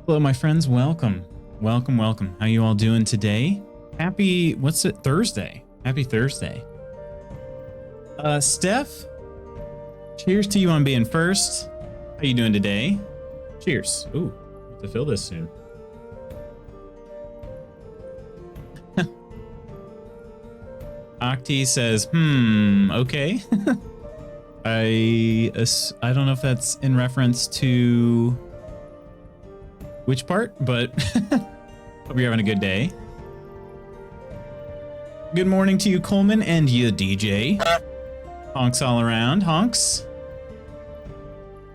Hello, my friends. Welcome. Welcome, welcome. How you all doing today? Happy, what's it, Thursday? Happy Thursday. Steph, cheers to you on being first. How you doing today? Cheers. Ooh, have to fill this soon. Octi says, okay. I don't know if that's in reference to which part, but hope you're having a good day. Good morning to you, Coleman, and you, DJ. Honks all around. Honks.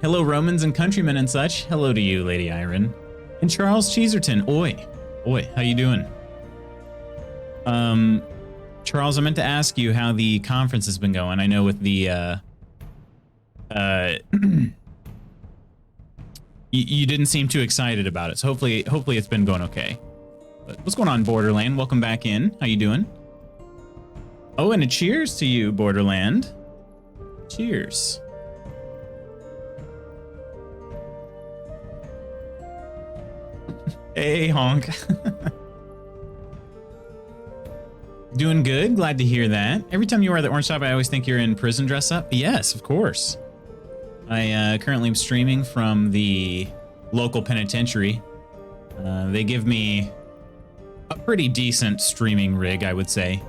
Hello, Romans and countrymen and such. Hello to you, Lady Iron. And Charles Cheeserton. Oi. Oi, how you doing? Charles, I meant to ask you how the conference has been going. I know with the, you didn't seem too excited about it, so hopefully it's been going okay. But what's going on, Borderland? Welcome back in. How you doing? Oh, and a cheers to you, Borderland. Cheers. Hey, honk. Doing good. Glad to hear that. Every time you wear the orange top, I always think you're in prison dress up. Yes, of course. I currently am streaming from the local penitentiary. They give me a pretty decent streaming rig, I would say,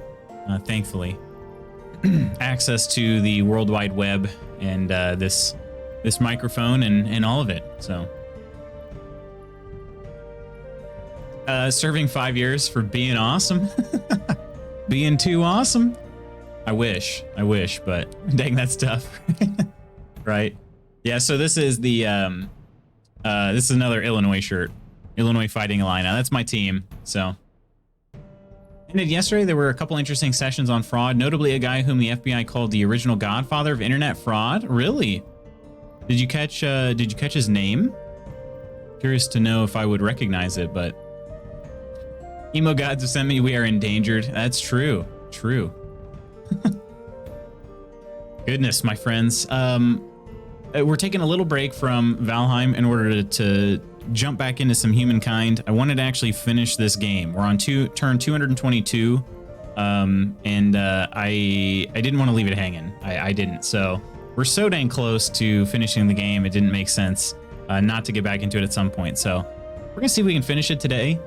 thankfully. Access to the World Wide Web and this microphone and all of it. So, serving 5 years for being awesome. Being too awesome. I wish, but dang, that's tough. Right? Yeah, so this is the this is another Illinois shirt. Illinois Fighting Illini. That's my team. So ended yesterday. There were a couple interesting sessions on fraud, notably a guy whom the FBI called the original godfather of internet fraud. Really? Did you catch his name? Curious to know if I would recognize it, but Emo gods have sent me, we are endangered. That's true. True. Goodness, my friends. We're taking a little break from Valheim in order to jump back into some Humankind. I wanted to actually finish this game. We're on turn 222, and I didn't want to leave it hanging. I didn't. So we're so dang close to finishing the game. It didn't make sense not to get back into it at some point. So we're gonna see if we can finish it today.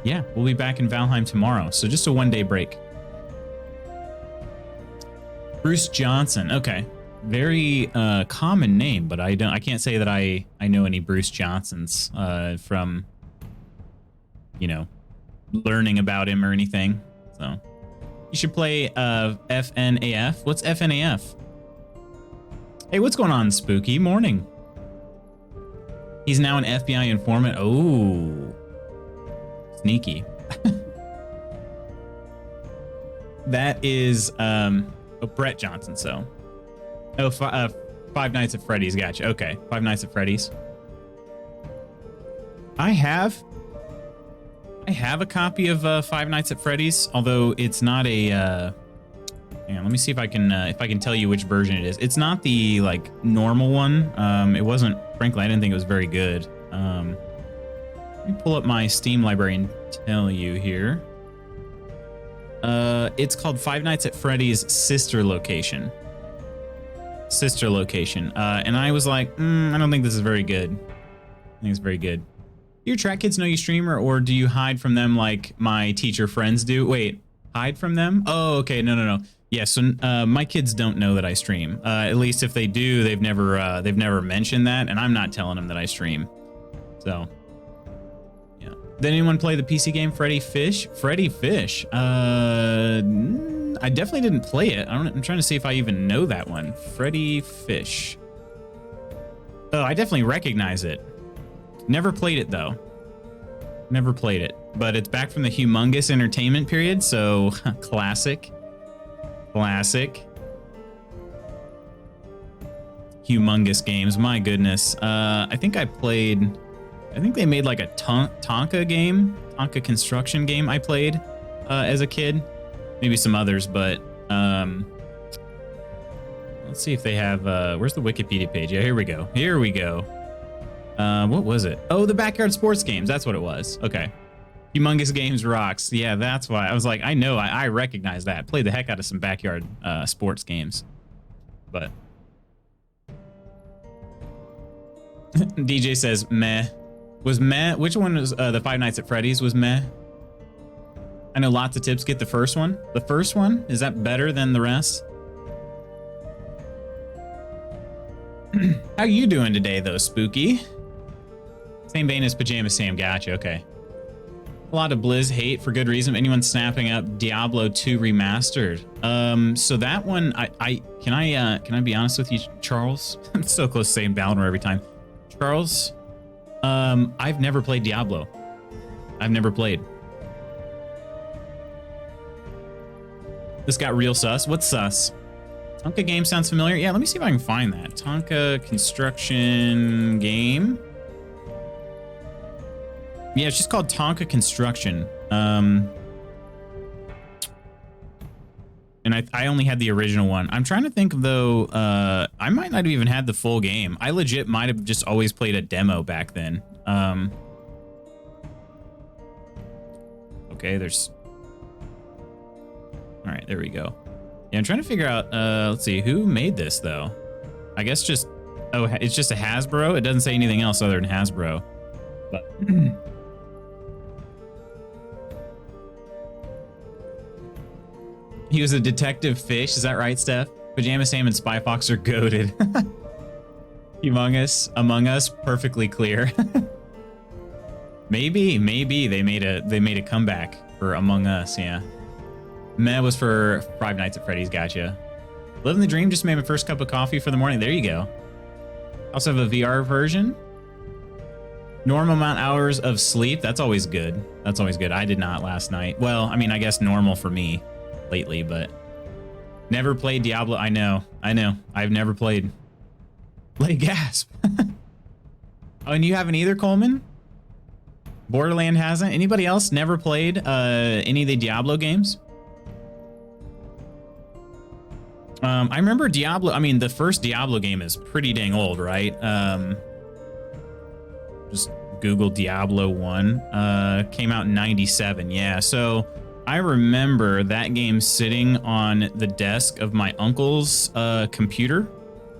Yeah, we'll be back in Valheim tomorrow. So just a one-day break. Bruce Johnson. Okay. Very common name, but I can't say that I know any Bruce Johnsons from, you know, learning about him or anything. So you should play FNAF. What's FNAF? Hey, what's going on, Spooky? Morning. He's now an FBI informant. Oh, sneaky. That is Brett Johnson. So, Five Nights at Freddy's. Gotcha. Okay, Five Nights at Freddy's. I have a copy of Five Nights at Freddy's, although it's not a. Yeah, let me see if I can tell you which version it is. It's not the like normal one. It wasn't. Frankly, I didn't think it was very good. Let me pull up my Steam library and tell you here. It's called Five Nights at Freddy's Sister Location. Sister Location. And I was like, I don't think this is very good. I think it's very good. Do your track kids know you stream, or do you hide from them like my teacher friends do? Wait, hide from them? Oh, okay. No. Yeah, so my kids don't know that I stream. At least if they do, they've never mentioned that, and I'm not telling them that I stream. So, yeah. Did anyone play the PC game Freddy Fish? Freddy Fish. I definitely didn't play it. I'm trying to see if I even know that one. Freddy Fish. Oh, I definitely recognize it. Never played it though. Never played it, but it's back from the Humongous Entertainment period, so classic. Classic. Humongous games, my goodness. I think they made like a Tonka game, Tonka construction game I played as a kid. Maybe some others, but let's see if they have, where's the Wikipedia page? Yeah, here we go. What was it? Oh, the backyard sports games. That's what it was. Okay. Humongous Games rocks. Yeah, that's why. I was like, I know, I recognize that. Played the heck out of some backyard sports games. But DJ says meh. Was meh? Which one was the Five Nights at Freddy's was meh? I know lots of tips. Get the first one. The first one, is that better than the rest? How you doing today though, Spooky? Same vein as Pajama Sam. Gotcha. Okay. A lot of Blizz hate for good reason. Anyone snapping up Diablo 2 remastered? So that one, can I be honest with you, Charles? I'm so close to saying Balnor every time. Charles, I've never played Diablo. I've never played. This got real sus. What's sus? Tonka game sounds familiar. Yeah, let me see if I can find that. Tonka construction game. Yeah, it's just called Tonka Construction. And I only had the original one. I'm trying to think though, I might not have even had the full game. I legit might have just always played a demo back then. Okay, there's... All right, there we go. Yeah, I'm trying to figure out, let's see, who made this though? I guess just, oh, it's just a Hasbro? It doesn't say anything else other than Hasbro. But... He was a detective fish. Is that right, Steph? Pajama Sam and Spy Fox are goated. Among Us, perfectly clear. maybe they made a comeback for Among Us. Yeah. Meh was for Five Nights at Freddy's. Gotcha. Living the dream. Just made my first cup of coffee for the morning. There you go. Also have a VR version. Normal amount hours of sleep. That's always good. That's always good. I did not last night. Well, I mean, I guess normal for me lately, but never played Diablo. I know. I've never played. Like gasp. Oh, and you haven't either, Coleman? Borderland hasn't? Anybody else never played any of the Diablo games? I remember Diablo. I mean, the first Diablo game is pretty dang old, right? Just Google Diablo 1. Came out in 97. Yeah, so I remember that game sitting on the desk of my uncle's computer,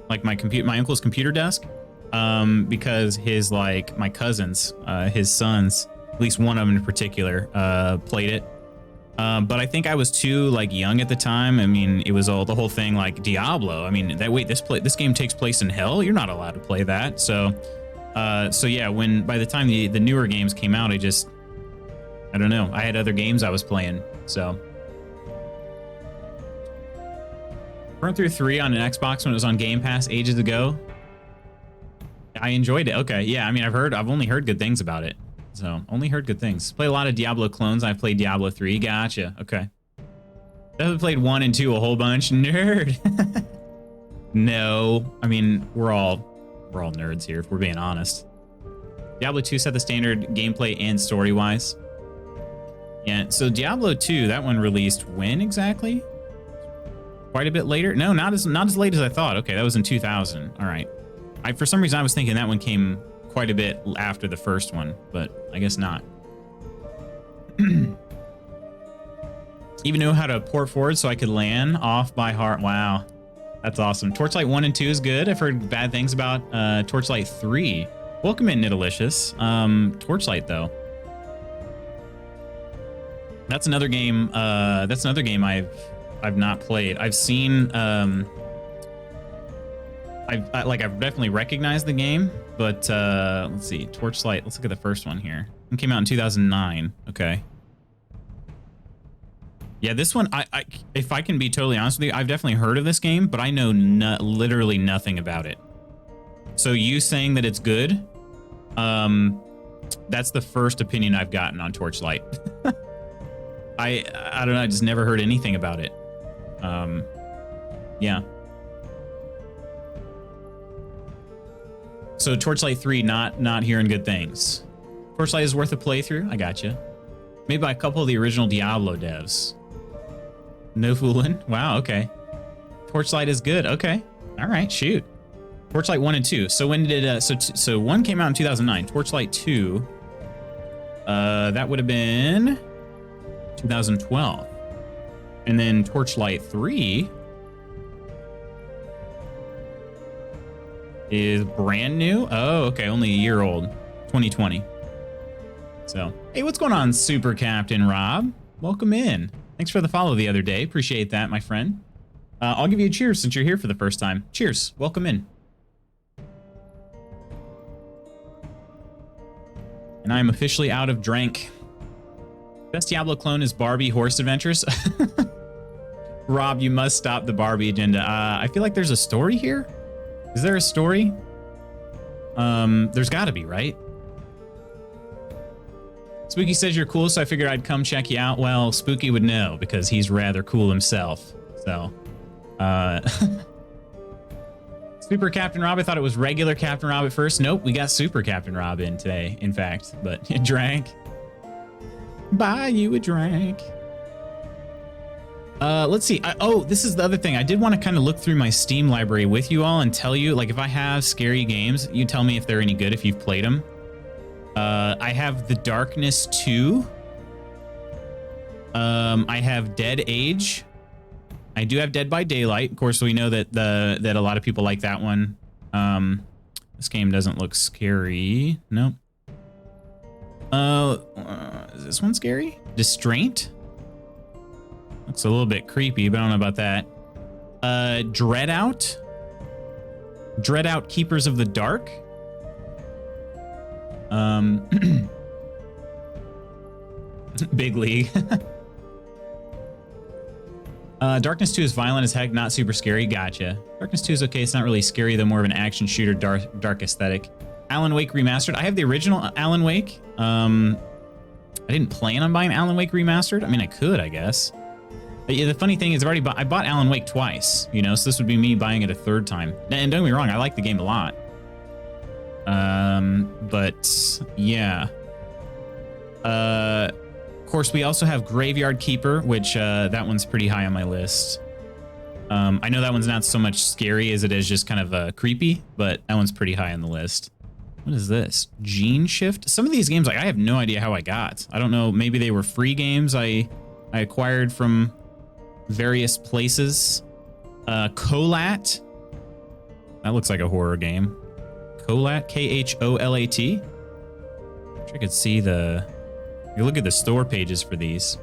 like my uncle's computer desk, because his my cousins, his sons, at least one of them in particular, played it. But I think I was too young at the time. I mean, it was the whole thing like Diablo. I mean, this game takes place in hell. You're not allowed to play that. So yeah, by the time the newer games came out, I don't know. I had other games I was playing, so. Burned through 3 on an Xbox when it was on Game Pass ages ago. I enjoyed it. Okay, yeah. I mean, I've only heard good things about it, so only heard good things. Play a lot of Diablo clones. I've played Diablo 3. Gotcha. Okay. Definitely played 1 and 2 a whole bunch. Nerd. No, I mean we're all nerds here if we're being honest. Diablo 2 set the standard gameplay and story wise. Yeah, so Diablo 2, that one released when exactly? Quite a bit later? No, not as late as I thought. Okay, that was in 2000. All right. For some reason I was thinking that one came quite a bit after the first one, but I guess not. Even know how to port forward so I could LAN off by heart. Wow. That's awesome. Torchlight 1 and 2 is good. I've heard bad things about Torchlight 3. Welcome in, Nidalicious. Torchlight though. That's another game. I've not played. I've seen. I've definitely recognized the game, but let's see. Torchlight. Let's look at the first one here. It came out in 2009. Okay. Yeah, this one. If I can be totally honest with you, I've definitely heard of this game, but I know literally nothing about it. So you saying that it's good? That's the first opinion I've gotten on Torchlight. I don't know. I just never heard anything about it. Yeah. So Torchlight 3, not hearing good things. Torchlight is worth a playthrough. I gotcha. Made by a couple of the original Diablo devs. No fooling. Wow. Okay. Torchlight is good. Okay. All right. Shoot. Torchlight 1 and 2. So when did so 1 came out in 2009. Torchlight 2, that would have been 2012. And then Torchlight 3 is brand new. Oh, okay, only a year old. 2020. So, hey, what's going on, Super Captain Rob? Welcome in. Thanks for the follow the other day. Appreciate that, my friend. I'll give you a cheers since you're here for the first time. Cheers. Welcome in. And I'm officially out of drink. Best Diablo clone is Barbie Horse Adventures. Rob, you must stop the Barbie agenda. I feel like there's a story here. Is there a story? There's gotta be, right? Spooky says you're cool, so I figured I'd come check you out. Well, Spooky would know because he's rather cool himself. So, Super Captain Rob, I thought it was regular Captain Rob at first. Nope, we got Super Captain Rob in today, in fact. But you drank. Buy you a drink. Let's see. Oh, this is the other thing. I did want to kind of look through my Steam library with you all and tell you, like, if I have scary games, you tell me if they're any good if you've played them. I have The Darkness 2. I have Dead Age. I do have Dead by Daylight. Of course, we know that that a lot of people like that one. This game doesn't look scary. Nope. Is this one scary? Distraint? Looks a little bit creepy, but I don't know about that. Dreadout? Dreadout Keepers of the Dark? Big League. Darkness 2 is violent as heck, not super scary. Gotcha. Darkness 2 is okay. It's not really scary, though more of an action shooter, dark aesthetic. Alan Wake Remastered. I have the original Alan Wake. I didn't plan on buying Alan Wake Remastered. I mean, I could, I guess. But yeah, the funny thing is, I bought Alan Wake twice, you know, so this would be me buying it a third time. And don't get me wrong, I like the game a lot. But yeah. Of course, we also have Graveyard Keeper, which that one's pretty high on my list. I know that one's not so much scary as it is just kind of creepy, but that one's pretty high on the list. What is this? Gene Shift? Some of these games, like, I have no idea how I got. I don't know. Maybe they were free games I acquired from various places. Colat. That looks like a horror game. Colat, K-H-O-L-A-T. Wish I could see the... You look at the store pages for these.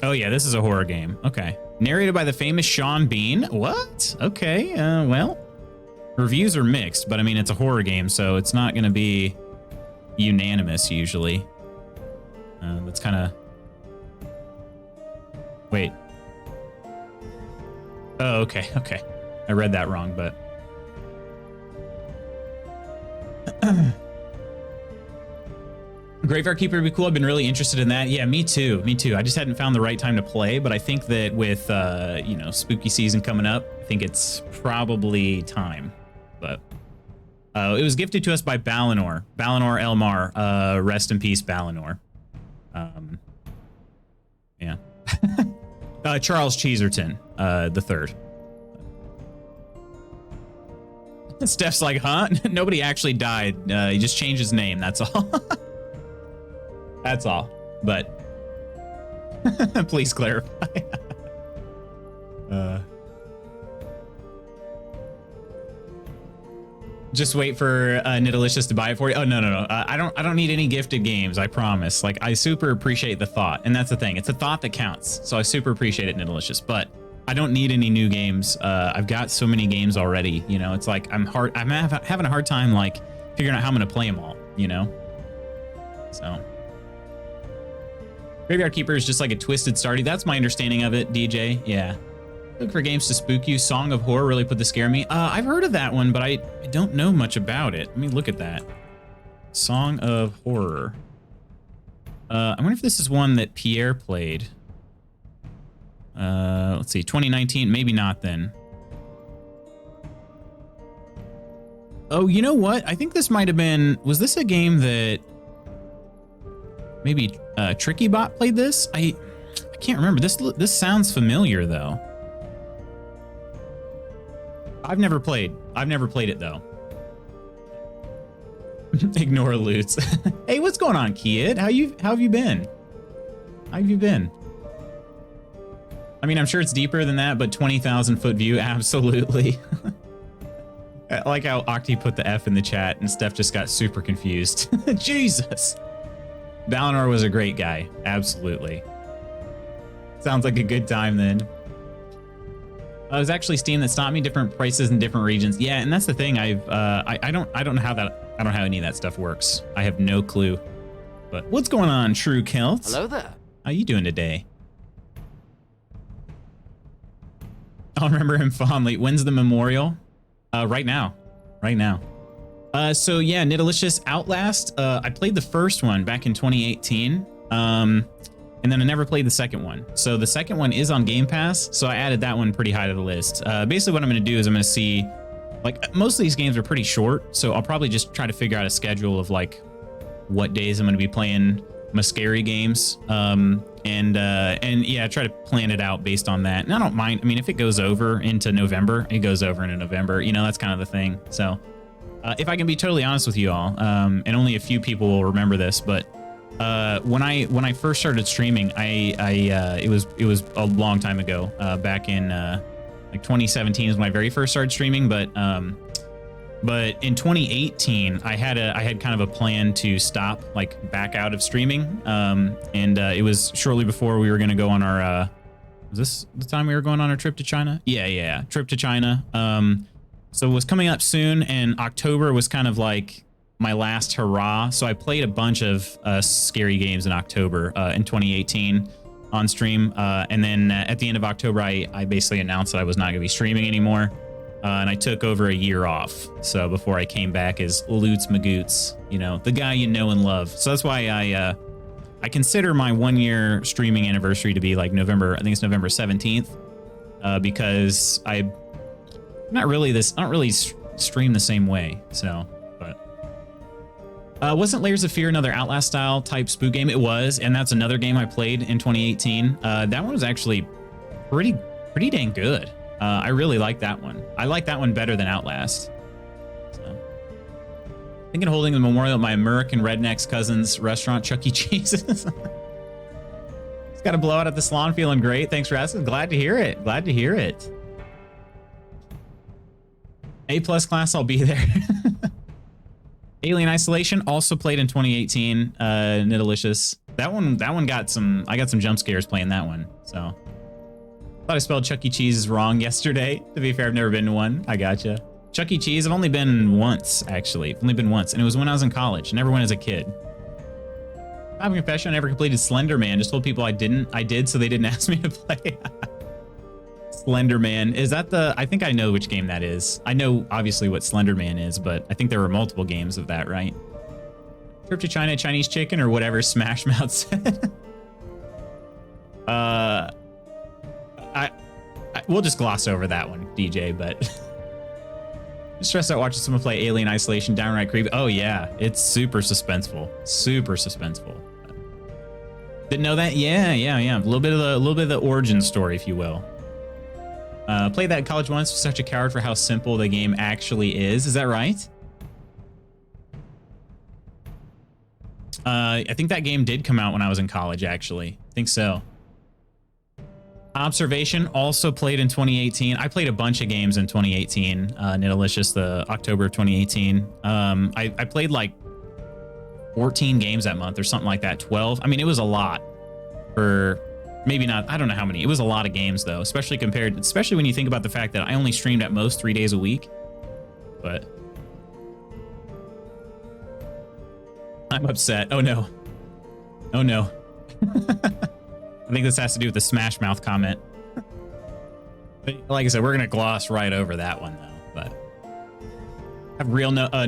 Oh yeah, this is a horror game. Okay. Narrated by the famous Sean Bean. What? Okay, well... Reviews are mixed, but I mean, it's a horror game, so it's not going to be unanimous usually. That's kind of... Wait. Oh, okay, okay. I read that wrong, but... Graveyard Keeper would be cool. I've been really interested in that. Yeah, me too. Me too. I just hadn't found the right time to play, but I think that with, you know, spooky season coming up, I think it's probably time. But it was gifted to us by Balinor. Balinor Elmar. Rest in peace, Balinor. Yeah. Charles Cheeserton, the third. Steph's like, huh? Nobody actually died. He just changed his name. That's all. That's all. But please clarify. Just wait for Nidalicious to buy it for you. Oh no. I don't need any gifted games. I promise. Like, I super appreciate the thought, and that's the thing. It's a thought that counts. So I super appreciate it, Nidalicious. But I don't need any new games. I've got so many games already. You know, it's like I'm having a hard time like figuring out how I'm gonna play them all. You know. So Graveyard Keeper is just like a twisted starty. That's my understanding of it, DJ. Yeah. Look for games to spook you. Song of Horror really put the scare me. I've heard of that one, but I don't know much about it. Let me look at that. Song of Horror. I wonder if this is one that Pierre played. Let's see, 2019. Maybe not then. Oh, you know what? I think this might have been... Was this a game that... Maybe Tricky Bot played this? I can't remember. This sounds familiar, though. I've never played it though. Ignore loots. Hey, what's going on, kid? How have you been? How have you been? I mean, I'm sure it's deeper than that, but 20,000 foot view, absolutely. I like how Octi put the F in the chat and Steph just got super confused. Jesus. Valinor was a great guy. Absolutely. Sounds like a good time then. It was actually Steam that stopped me. Different prices in different regions. Yeah, and that's the thing. I don't know how any of that stuff works. I have no clue. But what's going on, True Celts? Hello there. How you doing today? I'll remember him fondly. When's the memorial? Right now. So yeah, Nidalicious Outlast. I played the first one back in 2018. And then I never played the second one. So the second one is on Game Pass. So I added that one pretty high to the list. Basically what I'm going to do is I'm going to see, like, most of these games are pretty short. So I'll probably just try to figure out a schedule of like what days I'm going to be playing Mascari games. And yeah, try to plan it out based on that. And I don't mind. I mean, if it goes over into November, it goes over into November. You know, that's kind of the thing. So if I can be totally honest with you all, and only a few people will remember this, but when I first started streaming, it was a long time ago, back in like 2017 is when I very first started streaming, but in 2018 I had kind of a plan to stop, like, back out of streaming, and it was shortly before we were going to go on our was this the time we were going on our trip to China? Yeah, trip to China. So it was coming up soon, and October was kind of like my last hurrah. So I played a bunch of scary games in October in 2018 on stream. And then at the end of October, I basically announced that I was not going to be streaming anymore. And I took over a year off. So before I came back as Loots Magoots, you know, the guy you know and love. So that's why I consider my 1 year streaming anniversary to be like November, I think it's November 17th, because I don't really stream the same way. So, wasn't Layers of Fear another Outlast style type spook game? It was, and that's another game I played in 2018. That one was actually pretty dang good. I really like that one. I like that one better than Outlast. So, thinking of holding the memorial at my American Rednecks cousin's restaurant, Chuck E. Cheese's. It's got a blowout at the salon, feeling great. Thanks for asking. Glad to hear it. A+ class, I'll be there. Alien Isolation also played in 2018. Nidalicious. That one got I got some jump scares playing that one. So thought I spelled Chuck E. Cheese wrong yesterday. To be fair, I've never been to one. I gotcha. Chuck E. Cheese, I've only been once, actually. I've only been once, and it was when I was in college. I never went as a kid. I have a confession, I never completed Slender Man. Just told people I did, so they didn't ask me to play. Slender Man. Is that I think I know which game that is. I know obviously what Slender Man is, but I think there were multiple games of that, right? Trip to China, Chinese chicken, or whatever Smash Mouth said. We'll just gloss over that one, DJ, but just stressed out watching someone play Alien Isolation, downright creepy. Oh yeah, it's super suspenseful. Didn't know that? Yeah. A little bit of the origin story, if you will. Played that in college once. Was such a coward for how simple the game actually is. Is that right? I think that game did come out when I was in college, actually. I think so. Observation also played in 2018. I played a bunch of games in 2018. Nidalicious, the October of 2018. I played like 14 games that month or something like that. 12. I mean, it was a lot for maybe not. I don't know how many. It was a lot of games though, especially when you think about the fact that I only streamed at most 3 days a week. But I'm upset. Oh no. I think this has to do with the Smash Mouth comment. But like I said, we're gonna gloss right over that one though. But I have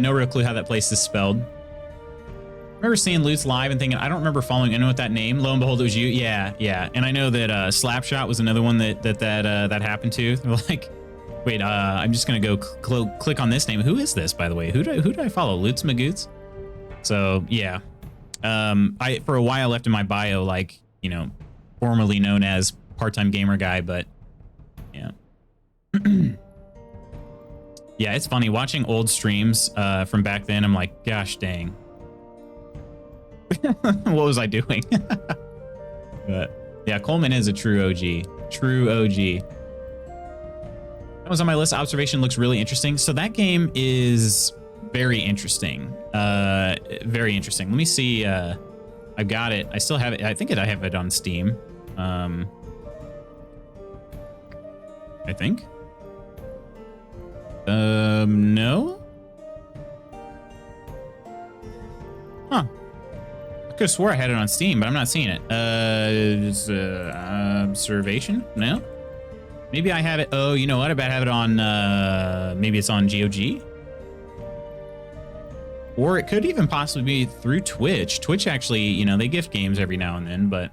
no real clue how that place is spelled. I remember seeing Lutz live and thinking, I don't remember following anyone with that name. Lo and behold, it was you. Yeah. And I know that Slapshot was another one that happened to. They're like, wait, I'm just gonna go click on this name. Who is this, by the way? Who do I follow? Lutz Magoots? So yeah, I for a while left in my bio, like, you know, formerly known as part-time gamer guy, but yeah. Yeah, it's funny watching old streams from back then. I'm like, gosh dang. What was I doing? But yeah, Coleman is a true OG. True OG. That was on my list. Observation looks really interesting. So that game is very interesting. Very interesting. Let me see. I've got it. I still have it. I think I have it on Steam. I think. No? Huh. I could have swore I had it on Steam, but I'm not seeing it. Observation? No? Maybe I have it. Oh, you know what? I bet I have it on, maybe it's on GOG? Or it could even possibly be through Twitch. Twitch actually, you know, they gift games every now and then, but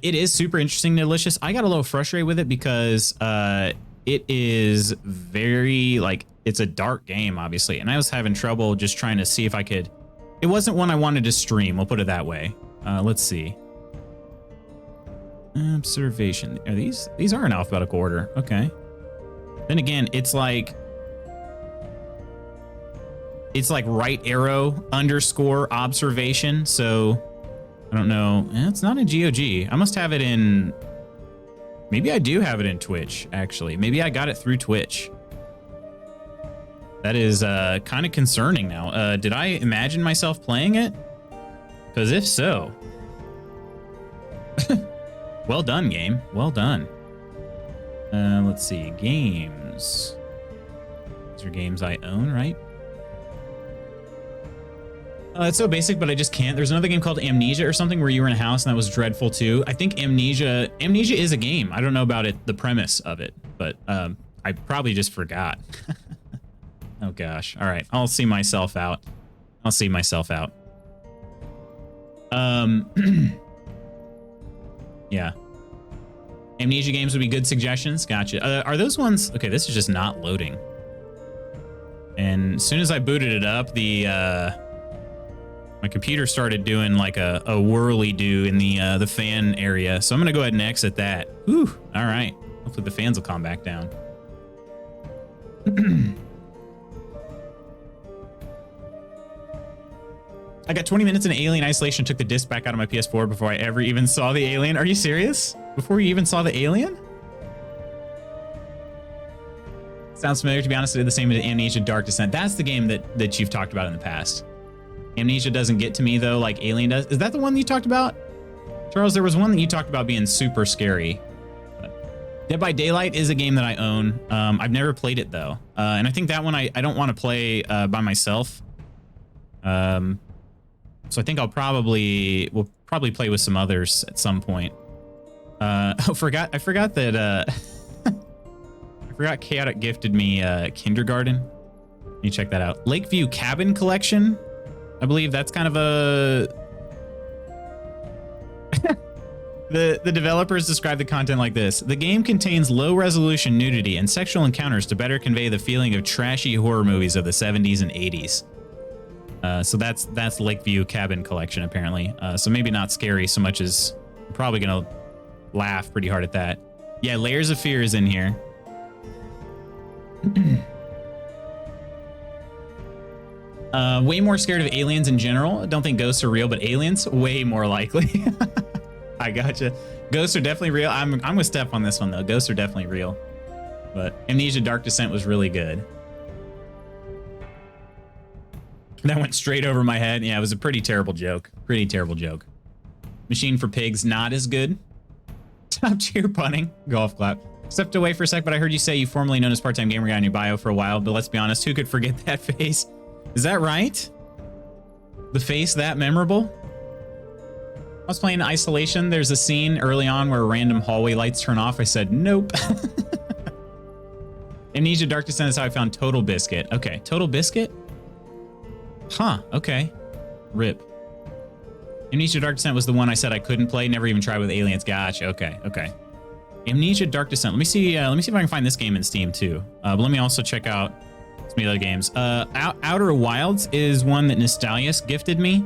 it is super interesting and delicious. I got a little frustrated with it because it is very, like, it's a dark game, obviously. And I was having trouble just trying to see if I could. It wasn't one I wanted to stream, we'll put it that way. Let's see. Observation. Are these are in alphabetical order. Okay. Then again, it's like right arrow underscore observation. So I don't know. It's not in GOG. I must have it in. Maybe I do have it in Twitch, actually. Maybe I got it through Twitch. That is kind of concerning now. Did I imagine myself playing it? Because if so, well done, game. Well done. Let's see. Games. These are games I own, right? It's so basic, but I just can't. There's another game called Amnesia or something where you were in a house, and that was dreadful too. I think Amnesia is a game. I don't know about it, the premise of it, but I probably just forgot. Oh gosh. All right, I'll see myself out. I'll see myself out. Yeah. Amnesia games would be good suggestions. Gotcha. Are those ones? Okay, this is just not loading. And as soon as I booted it up, my computer started doing like a whirly-do in the fan area. So I'm gonna go ahead and exit that. Whew. All right. Hopefully the fans will calm back down. I got 20 minutes in Alien Isolation, took the disc back out of my PS4 before I ever even saw the Alien. Are you serious? Before you even saw the Alien? Sounds familiar, to be honest. I did the same with Amnesia Dark Descent. That's the game that you've talked about in the past. Amnesia doesn't get to me, though, like Alien does. Is that the one that you talked about? Charles, there was one that you talked about being super scary. Dead by Daylight is a game that I own. I've never played it, though. And I think that one I don't want to play by myself. So I think we'll probably play with some others at some point. I forgot that I forgot Chaotic gifted me Kindergarten. Let me check that out. Lakeview Cabin Collection. I believe that's kind of a the developers describe the content like this. The game contains low resolution nudity and sexual encounters to better convey the feeling of trashy horror movies of the 70s and 80s. So that's Lakeview Cabin Collection, apparently. So maybe not scary so much as I'm probably gonna laugh pretty hard at that. Yeah, Layers of Fear is in here. Way more scared of aliens in general. Don't think ghosts are real, but aliens, way more likely. I gotcha. Ghosts are definitely real. I'm with Steph on this one, though. Ghosts are definitely real. But Amnesia Dark Descent was really good. That went straight over my head. Yeah, it was a pretty terrible joke. Pretty terrible joke. Machine for Pigs, not as good. Stop cheer punning. Golf clap. Stepped away for a sec, but I heard you say you formerly known as part-time gamer guy on your bio for a while, but let's be honest, who could forget that face? Is that right? The face that memorable? I was playing Isolation. There's a scene early on where random hallway lights turn off. I said, nope. Amnesia Dark Descent is how I found Total Biscuit. Okay, Total Biscuit? Huh, okay. RIP. Amnesia Dark Descent was the one I said I couldn't play, never even tried with aliens. Gotcha, okay, okay. Amnesia Dark Descent. Let me see if I can find this game in Steam too. But let me also check out some other games. Outer Wilds is one that Nostalius gifted me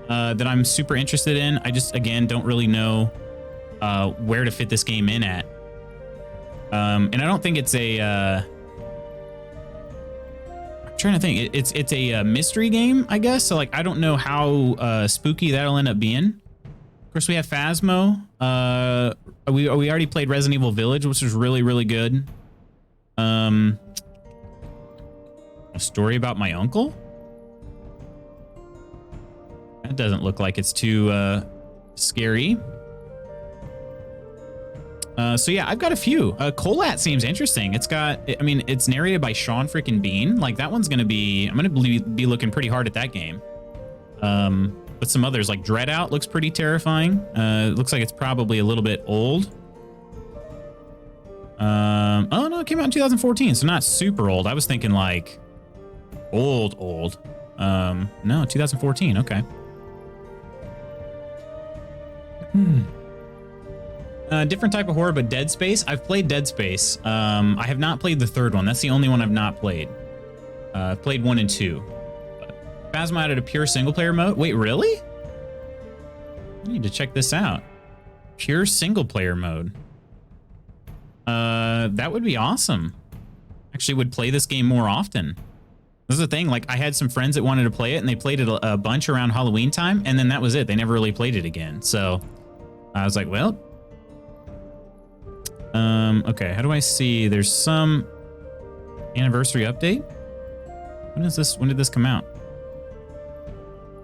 that I'm super interested in. I just, again, don't really know where to fit this game in at. And I don't think it's a... I'm trying to think. It's a mystery game, I guess. So like, I don't know how spooky that'll end up being. Of course, we have Phasmo. We already played Resident Evil Village, which was really, really good. A story about my uncle? That doesn't look like it's too scary. So yeah, I've got a few. Colat seems interesting. It's got, I mean, it's narrated by Sean freaking Bean. Like that one's gonna be, I'm gonna be looking pretty hard at that game. But some others like Dread Out looks pretty terrifying. It looks like it's probably a little bit old. Oh no, it came out in 2014, so not super old. I was thinking like old. No, 2014. Okay. Different type of horror, but Dead Space. I've played Dead Space. I have not played the third one. That's the only one I've not played. I've played 1 and 2. Phasmo added a pure single player mode. Wait, really? I need to check this out. Pure single player mode. That would be awesome. Actually would play this game more often. This is the thing, like I had some friends that wanted to play it and they played it a bunch around Halloween time and then that was it. They never really played it again. So I was like, well, okay, how do I see? There's some anniversary update. When did this come out?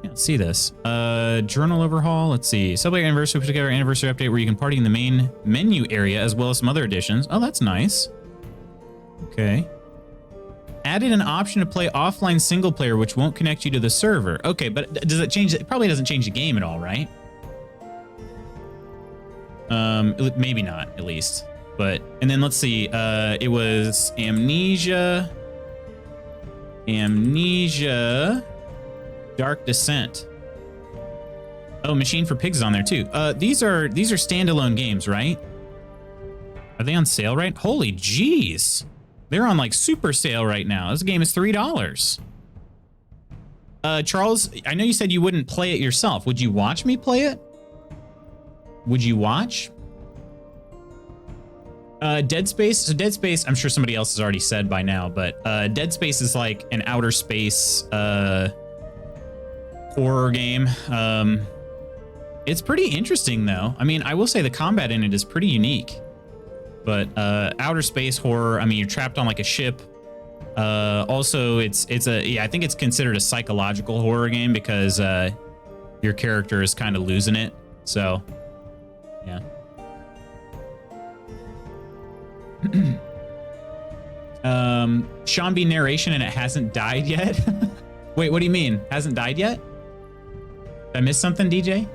Can't see this. Journal overhaul. Let's see. Subway anniversary, put together anniversary update where you can party in the main menu area as well as some other additions. Oh, that's nice. Okay. Added an option to play offline single player, which won't connect you to the server. Okay, but does it change? It probably doesn't change the game at all, right? Maybe not, at least. But, and then let's see. It was Amnesia, Dark Descent. Oh, Machine for Pigs is on there too. These are standalone games, right? Are they on sale, right? Holy jeez. They're on like super sale right now. This game is $3. Charles, I know you said you wouldn't play it yourself. Would you watch me play it? Would you watch? Dead Space. So Dead Space, I'm sure somebody else has already said by now, but Dead Space is like an outer space horror game. It's pretty interesting though. I mean, I will say the combat in it is pretty unique. But outer space horror, I mean, you're trapped on like a ship. Also, it's I think it's considered a psychological horror game because your character is kind of losing it. So, yeah. Sean B narration and it hasn't died yet. Wait, what do you mean? Hasn't died yet? Did I miss something, DJ?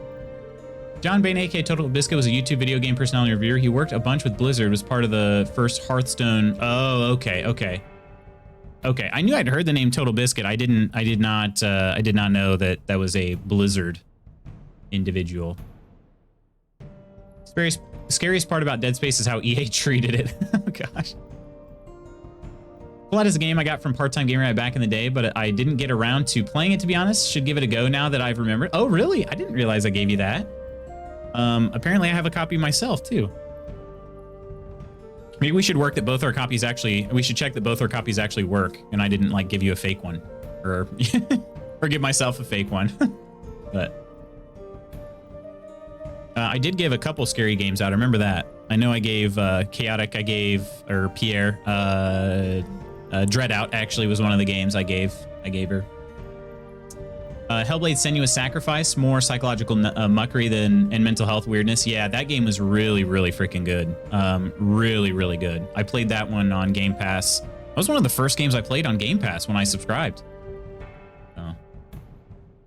John Bain, aka Total Biscuit, was a YouTube video game personality reviewer. He worked a bunch with Blizzard, was part of the first Hearthstone. Oh, okay. I knew I'd heard the name Total Biscuit. I did not know that that was a Blizzard individual. Scariest part about Dead Space is how EA treated it. Oh gosh. Blood is a game I got from Part-Time Gamer back in the day, but I didn't get around to playing it, to be honest. Should give it a go now that I've remembered. Oh, really? I didn't realize I gave you that. Apparently I have a copy myself too. Maybe we should work that both our copies actually, we should check that both our copies actually work and I didn't like give you a fake one or, or give myself a fake one. But I did give a couple scary games out. I remember that. I know I gave Chaotic, or Pierre, Dread Out actually was one of the games I gave her. Hellblade Senua's Sacrifice, more psychological muckery and mental health weirdness. Yeah, that game was really, really freaking good. Really, really good. I played that one on Game Pass. That was one of the first games I played on Game Pass when I subscribed.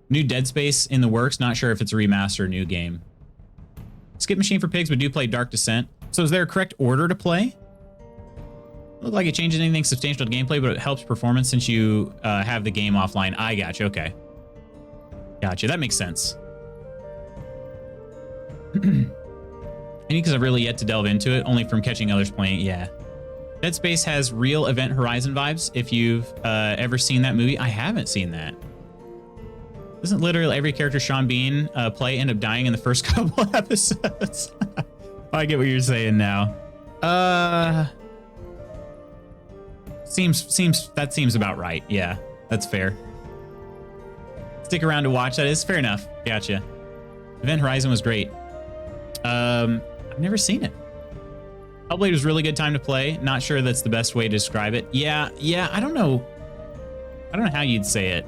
New Dead Space in the works. Not sure if it's a remaster or new game. Skip Machine for Pigs, but do play Dark Descent. So is there a correct order to play? Look like it changes anything substantial to gameplay, but it helps performance since you have the game offline. I gotcha. Okay. Gotcha. That makes sense. Maybe because I've really yet to delve into it, only from catching others playing it. Yeah. Dead Space has real Event Horizon vibes. If you've ever seen that movie, I haven't seen that. Doesn't literally every character Sean Bean play end up dying in the first couple episodes? I get what you're saying now. That seems about right. Yeah, that's fair. Stick around to watch that is fair enough. Gotcha. Event Horizon was great. I've never seen it. Hellblade was really good time to play. Not sure that's the best way to describe it. Yeah, I don't know. I don't know how you'd say it.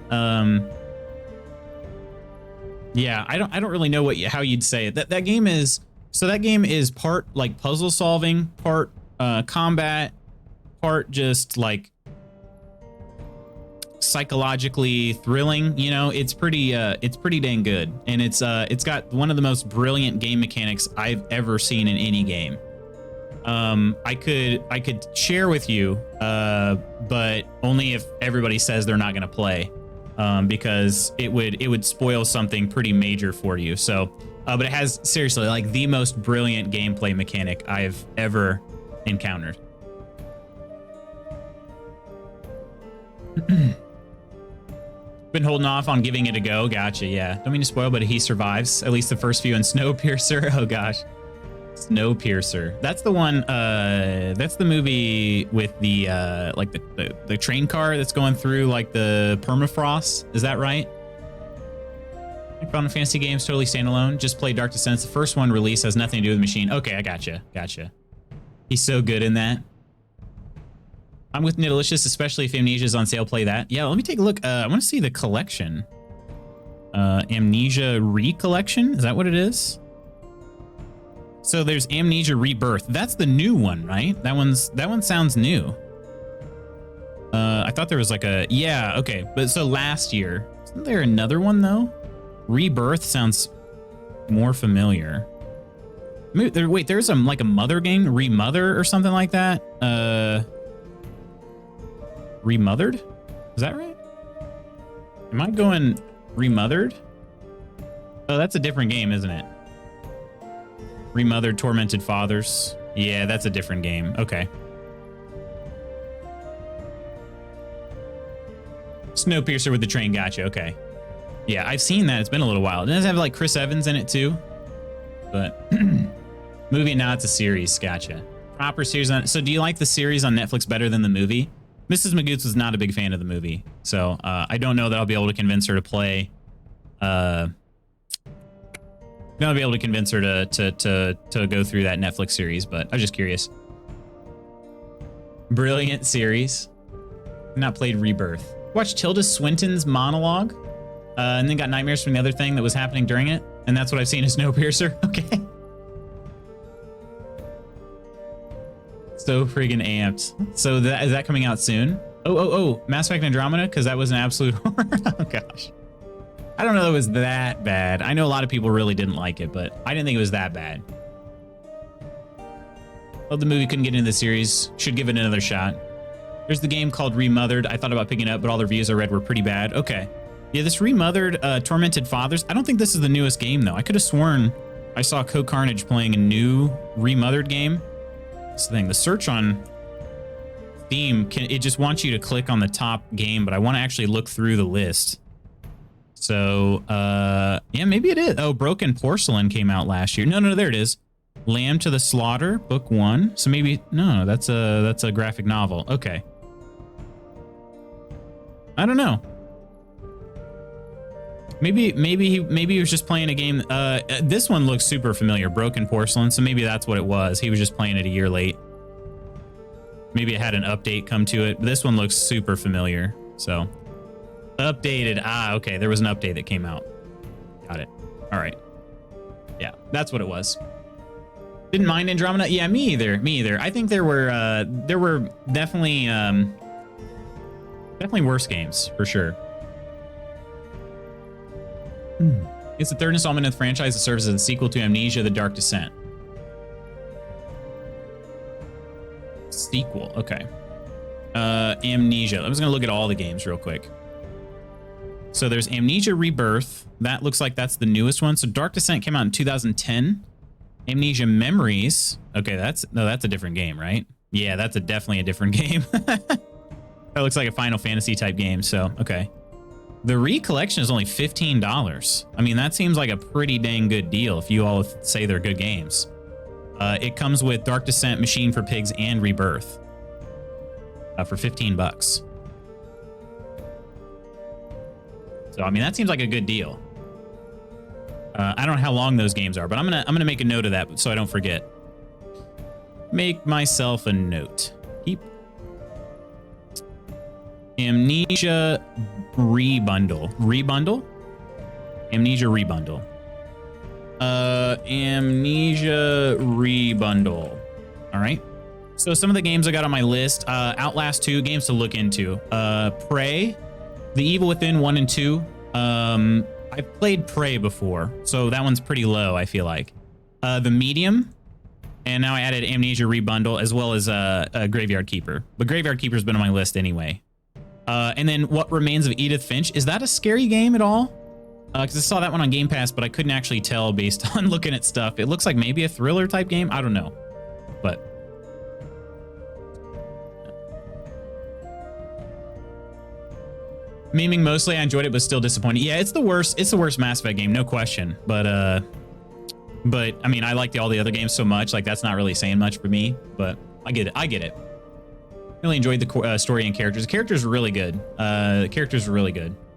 Yeah, I don't really know how you'd say it. That game is part like puzzle solving, part combat, part just like psychologically thrilling. You know, it's pretty dang good, and it's got one of the most brilliant game mechanics I've ever seen in any game. I could share with you, but only if everybody says they're not going to play, because it would spoil something pretty major for you. So, but it has seriously like the most brilliant gameplay mechanic I've ever encountered. Been holding off on giving it a go. Gotcha. Yeah. Don't mean to spoil, but he survives at least the first few in Snowpiercer. Oh gosh. Snowpiercer. That's the one. That's the movie with the like the train car that's going through like the permafrost. Is that right? Final Fantasy games totally standalone. Just play Dark Descent. The first one release has nothing to do with the machine. Okay, I gotcha. He's so good in that. I'm with Nidalicious, especially if Amnesia is on sale. Play that. Yeah, let me take a look. I want to see the collection. Amnesia Recollection. Is that what it is? So there's Amnesia Rebirth. That's the new one, right? That one sounds new. I thought there was like a okay. But so last year, isn't there another one though? Rebirth sounds more familiar. Wait, there's like a mother game, Remother or something like that. Remothered? Is that right? Am I going Remothered? Oh, that's a different game, isn't it? Remothered Tormented Fathers. Yeah, that's a different game. Okay. Snowpiercer with the train. Gotcha. Okay. Yeah, I've seen that. It's been a little while. It does have like Chris Evans in it too. But movie, now it's a series. Gotcha. Proper series on. So do you like the series on Netflix better than the movie? Mrs. Magoots was not a big fan of the movie. So I don't know that I'll be able to convince her to play. I'll be able to convince her to go through that Netflix series, but I was just curious. Brilliant series. Not played Rebirth. Watched Tilda Swinton's monologue, and then got nightmares from the other thing that was happening during it, and that's what I've seen in Snowpiercer. Okay. So friggin' amped. So is that coming out soon? Oh, Mass Effect Andromeda, because that was an absolute horror. Oh gosh. I don't know that it was that bad. I know a lot of people really didn't like it, but I didn't think it was that bad. Well, the movie couldn't get into the series. Should give it another shot. There's the game called Remothered. I thought about picking it up, but all the reviews I read were pretty bad. Okay. Yeah, this Remothered Tormented Fathers. I don't think this is the newest game, though. I could have sworn I saw Code Carnage playing a new Remothered game. That's the thing. The search on Steam, it just wants you to click on the top game, but I want to actually look through the list. So, yeah, maybe it is. Oh, Broken Porcelain came out last year. No, there it is. Lamb to the Slaughter, book 1. So maybe, no, that's a graphic novel. Okay. I don't know. Maybe he was just playing a game. This one looks super familiar, Broken Porcelain. So maybe that's what it was. He was just playing it a year late. Maybe it had an update come to it. But this one looks super familiar. So updated. Okay. There was an update that came out. Got it. All right. Yeah, that's what it was. Didn't mind Andromeda. Yeah, me either. I think there were definitely worse games for sure. It's the third installment of the franchise that serves as a sequel to Amnesia: The Dark Descent. Sequel, okay. Amnesia. I'm just gonna look at all the games real quick. So there's Amnesia Rebirth. That looks like that's the newest one. So Dark Descent came out in 2010. Amnesia Memories. Okay, that's a different game, right? Yeah, that's definitely a different game. That looks like a Final Fantasy type game. So okay. The Recollection is only $15. I mean, that seems like a pretty dang good deal if you all say they're good games. It comes with Dark Descent, Machine for Pigs, and Rebirth. for 15 bucks. So I mean, that seems like a good deal. I don't know how long those games are, but I'm gonna make a note of that so I don't forget. Make myself a note. Keep Amnesia Rebundle. Rebundle? Amnesia Rebundle. Amnesia Rebundle. All right. So some of the games I got on my list, Outlast 2, games to look into. Prey, The Evil Within 1 and 2. I've played Prey before, so that one's pretty low, I feel like. The Medium, and now I added Amnesia Rebundle, as well as Graveyard Keeper. But Graveyard Keeper's been on my list anyway. And then What Remains of Edith Finch. Is that a scary game at all? Because I saw that one on Game Pass, but I couldn't actually tell based on looking at stuff. It looks like maybe a thriller type game. I don't know. But memeing mostly, I enjoyed it, but still disappointed. Yeah, it's the worst. It's the worst Mass Effect game, no question. But I mean, I liked all the other games so much. Like, that's not really saying much for me. But I get it. I get it. Really enjoyed the story and characters. The characters were really good.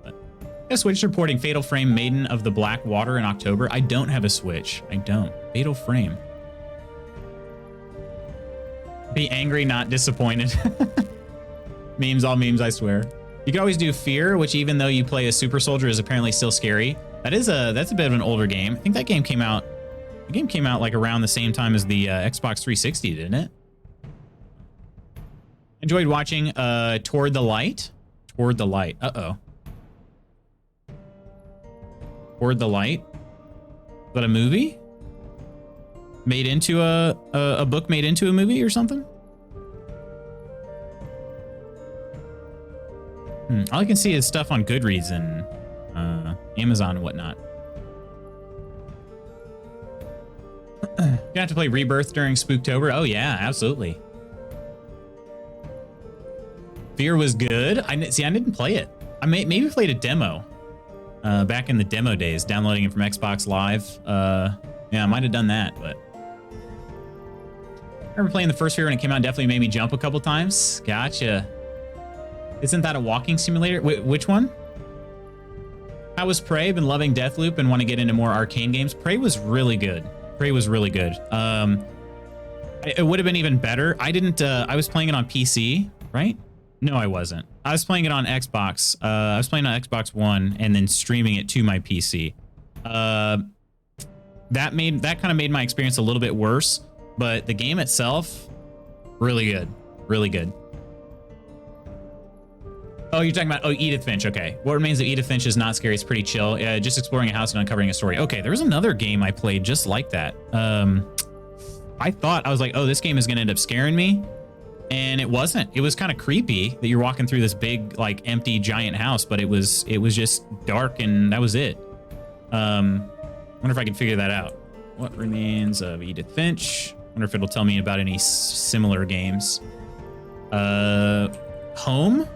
But a Switch reporting Fatal Frame Maiden of the Black Water in October. I don't have a Switch. I don't. Fatal Frame. Be angry, not disappointed. Memes, all memes, I swear. You can always do Fear, which even though you play a super soldier is apparently still scary. That's a bit of an older game. I think that game came out. The game came out like around the same time as the Xbox 360, didn't it? Enjoyed watching Toward the Light. Toward the Light. Uh-oh. Toward the Light. Is that a movie? Made into a book made into a movie or something? All I can see is stuff on Goodreads and Amazon and whatnot. Gonna have to play Rebirth during Spooktober. Oh yeah, absolutely. Fear was good. I didn't play it. I maybe played a demo back in the demo days, downloading it from Xbox Live. Yeah, I might have done that, but I remember playing the first Fear when it came out. Definitely made me jump a couple times. Gotcha. Isn't that a walking simulator? Which one? How was Prey? Been loving Deathloop and want to get into more arcane games. Prey was really good. Prey was really good. It would have been even better. I didn't. I was playing it on PC, right? No, I wasn't. I was playing it on Xbox. I was playing on Xbox One and then streaming it to my PC. That kind of made my experience a little bit worse. But the game itself, really good. Really good. Oh, you're talking about, Edith Finch. Okay. What Remains of Edith Finch is not scary. It's pretty chill. Just exploring a house and uncovering a story. Okay, there was another game I played just like that. I was like, oh, this game is going to end up scaring me. And it wasn't. It was kind of creepy that you're walking through this big, like, empty, giant house, but it was just dark and that was it. Wonder if I can figure that out. What Remains of Edith Finch? Wonder if it'll tell me about any similar games. Home?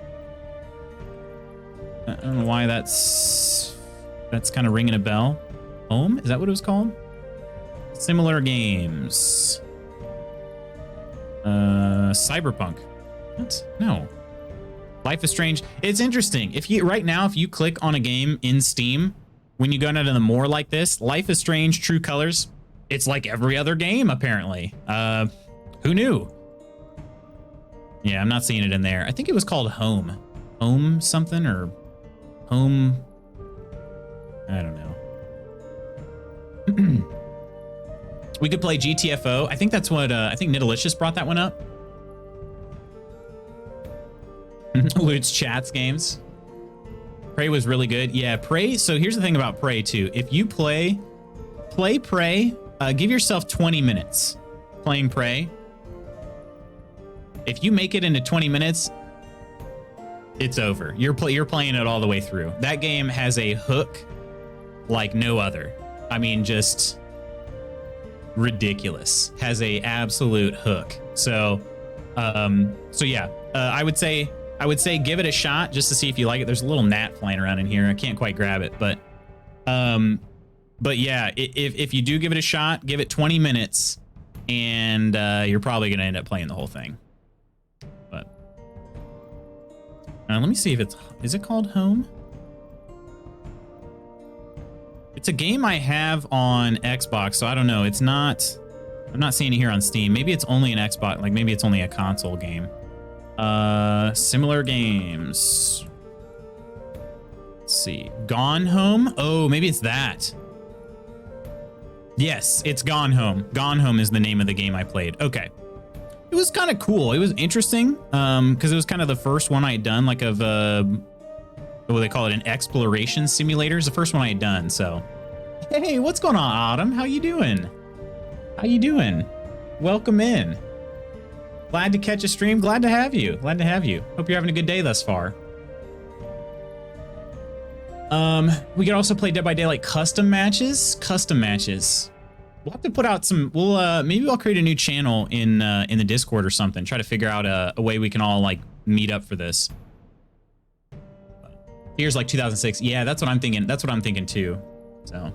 I don't know why that's kind of ringing a bell. Home? Is that what it was called? Similar games. Cyberpunk. What? No. Life is Strange. It's interesting. If you click on a game in Steam, when you go down to the more like this, Life is Strange, True Colors, it's like every other game, apparently. Who knew? Yeah, I'm not seeing it in there. I think it was called Home. Home something or Home. I don't know. We could play GTFO. I think that's what, I think Nidalicious brought that one up. Lude's Chats games. Prey was really good. Yeah, Prey. So here's the thing about Prey too. If you play Prey, give yourself 20 minutes playing Prey. If you make it into 20 minutes, it's over. You're playing it all the way through. That game has a hook like no other. I mean, just ridiculous. Has a absolute hook. So yeah, I would say give it a shot just to see if you like it. There's a little gnat flying around in here. I can't quite grab it, but yeah, if you do give it a shot, give it 20 minutes, and you're probably gonna end up playing the whole thing. But Let me see if is it called Home? It's a game I have on Xbox, so I don't know. It's not, I'm not seeing it here on Steam. Maybe it's only an Xbox, like maybe it's only a console game. Similar games. Let's see. Gone Home? Oh, maybe it's that. Yes, it's Gone Home. Gone Home is the name of the game I played. Okay. It was kind of cool. It was interesting because it was kind of the first one I had done, like of what do they call it, an exploration simulator. It's the first one I had done. So, hey, what's going on, Autumn? How you doing? How you doing? Welcome in. Glad to catch a stream. Glad to have you. Glad to have you. Hope you're having a good day thus far. We could also play Dead by Daylight custom matches. Custom matches. We'll have to put out some. We'll maybe I'll create a new channel in the Discord or something. Try to figure out a way we can all like meet up for this. Here's like 2006. Yeah, that's what I'm thinking. That's what I'm thinking too. So,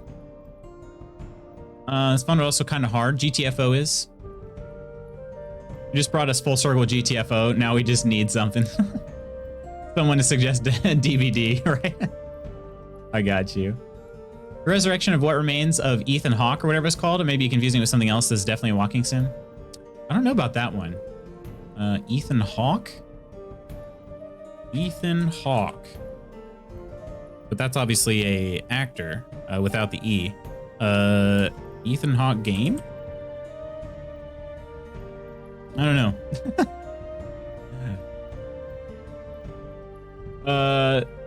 it's fun, but also kind of hard. GTFO is. You just brought us full circle with GTFO. Now we just need something. Someone to suggest a DVD, right? I got you. The Resurrection of What Remains of Ethan Hawke, or whatever it's called. It may be confusing with something else that's definitely a walking sim. I don't know about that one. Ethan Hawke? Ethan Hawke. But that's obviously a actor without the E. Ethan Hawke game? I don't know.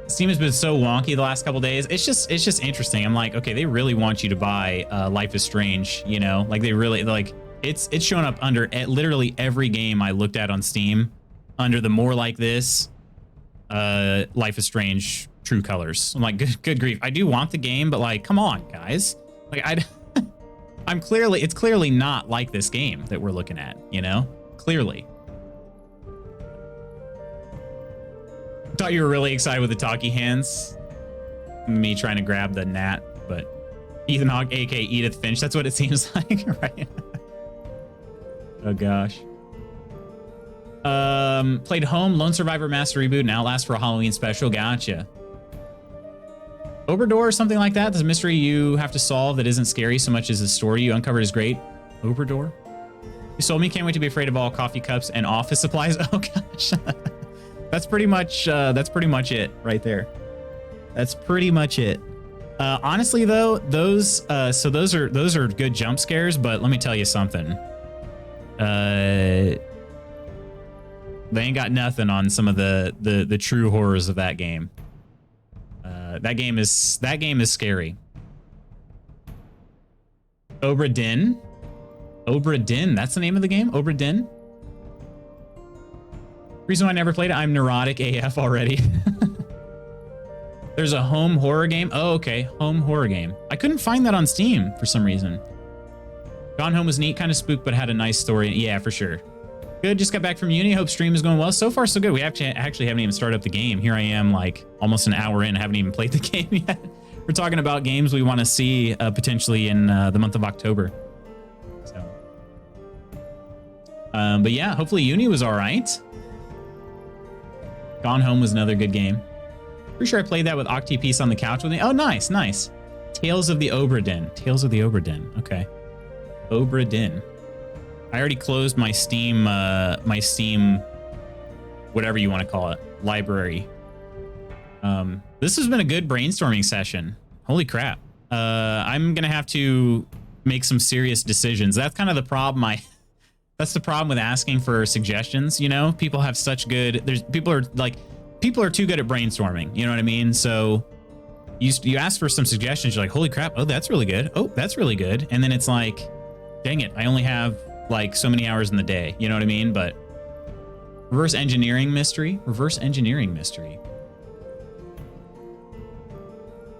Steam has been so wonky the last couple days. It's just interesting. I'm like, okay, they really want you to buy Life is Strange, you know? Like they really like it's shown up under literally every game I looked at on Steam under the more like this Life is Strange True Colors. I'm like, good grief. I do want the game, but like, come on, guys. Like it's clearly not like this game that we're looking at, you know? Clearly. Thought you were really excited with the talkie hands. Me trying to grab the gnat, but Ethan Hawke, aka Edith Finch. That's what it seems like, right? Oh gosh. Played Home, Lone Survivor Master Reboot, and Outlast for a Halloween special. Gotcha. Oberdor or something like that. There's a mystery you have to solve that isn't scary so much as the story you uncovered is great. Oberdor. You sold me. Can't wait to be afraid of all coffee cups and office supplies. Oh gosh. That's pretty much it right there. That's pretty much it. Honestly though, those are good jump scares, but let me tell you something. They ain't got nothing on some of the true horrors of that game. That game is scary. Obra Dinn. Obra Dinn, that's the name of the game? Obra Dinn? Reason why I never played it, I'm neurotic AF already. There's a home horror game. Oh, okay. Home horror game. I couldn't find that on Steam for some reason. Gone Home was neat, kind of spooked, but had a nice story. Yeah, for sure. Good, just got back from uni. Hope stream is going well. So far, so good. We actually haven't even started up the game. Here I am, like, almost an hour in. I haven't even played the game yet. We're talking about games we want to see potentially in the month of October. So, but yeah, hopefully uni was all right. Gone Home was another good game. Pretty sure I played that with Octi-Piece on the couch with me. Oh, nice, nice. Tales of the Obra Dinn. Tales of the Obra Dinn. Okay. Obra Dinn. I already closed my Steam, whatever you want to call it, library. This has been a good brainstorming session. Holy crap. I'm going to have to make some serious decisions. That's kind of the problem. That's the problem with asking for suggestions. You know, people have such good, people are too good at brainstorming. You know what I mean? So you ask for some suggestions. You're like, holy crap. Oh, that's really good. Oh, that's really good. And then it's like, dang it. I only have like so many hours in the day. You know what I mean? But reverse engineering mystery.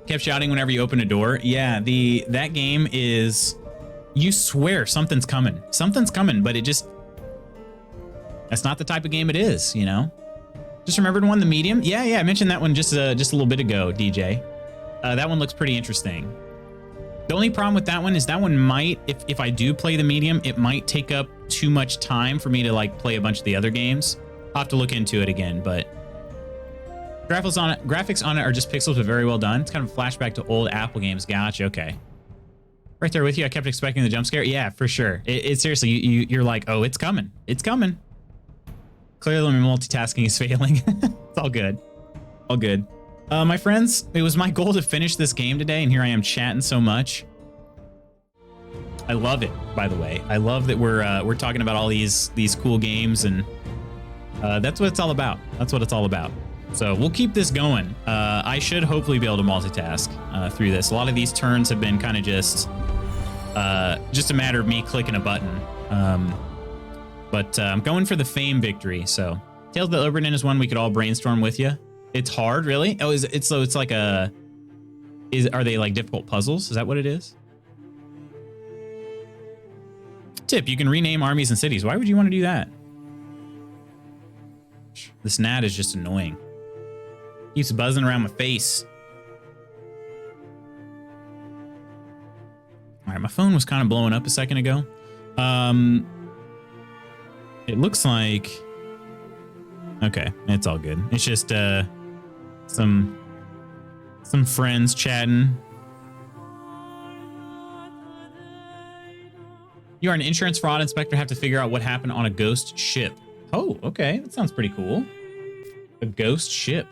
Kept shouting whenever you open a door. Yeah, that game is, you swear something's coming. Something's coming, but that's not the type of game it is, you know? Just remembered one, the medium. Yeah, I mentioned that one just a little bit ago, DJ. That one looks pretty interesting. The only problem with that one is that one might, if I do play the medium, it might take up too much time for me to like play a bunch of the other games. I'll have to look into it again, but Graphics on it are just pixels, but very well done. It's kind of a flashback to old Apple games. Gotcha. Okay. Right there with you. I kept expecting the jump scare. Yeah, for sure. It seriously, you're like, oh, it's coming. It's coming. Clearly, my multitasking is failing. It's all good. All good. My friends, it was my goal to finish this game today, and here I am chatting so much. I love it, by the way. I love that we're talking about all these cool games, and that's what it's all about. That's what it's all about. So we'll keep this going. I should hopefully be able to multitask through this. A lot of these turns have been kind of just a matter of me clicking a button. But I'm going for the fame victory. So Tales of the Oberyn is one we could all brainstorm with you. It's hard, really? Oh, it's like are they like difficult puzzles? Is that what it is? Tip, you can rename armies and cities. Why would you want to do that? This gnat is just annoying. Keeps buzzing around my face. All right, my phone was kind of blowing up a second ago. It looks like... Okay, it's all good. It's just some friends chatting. You are an insurance fraud inspector. Have to figure out what happened on a ghost ship. Oh, okay. That sounds pretty cool. A ghost ship.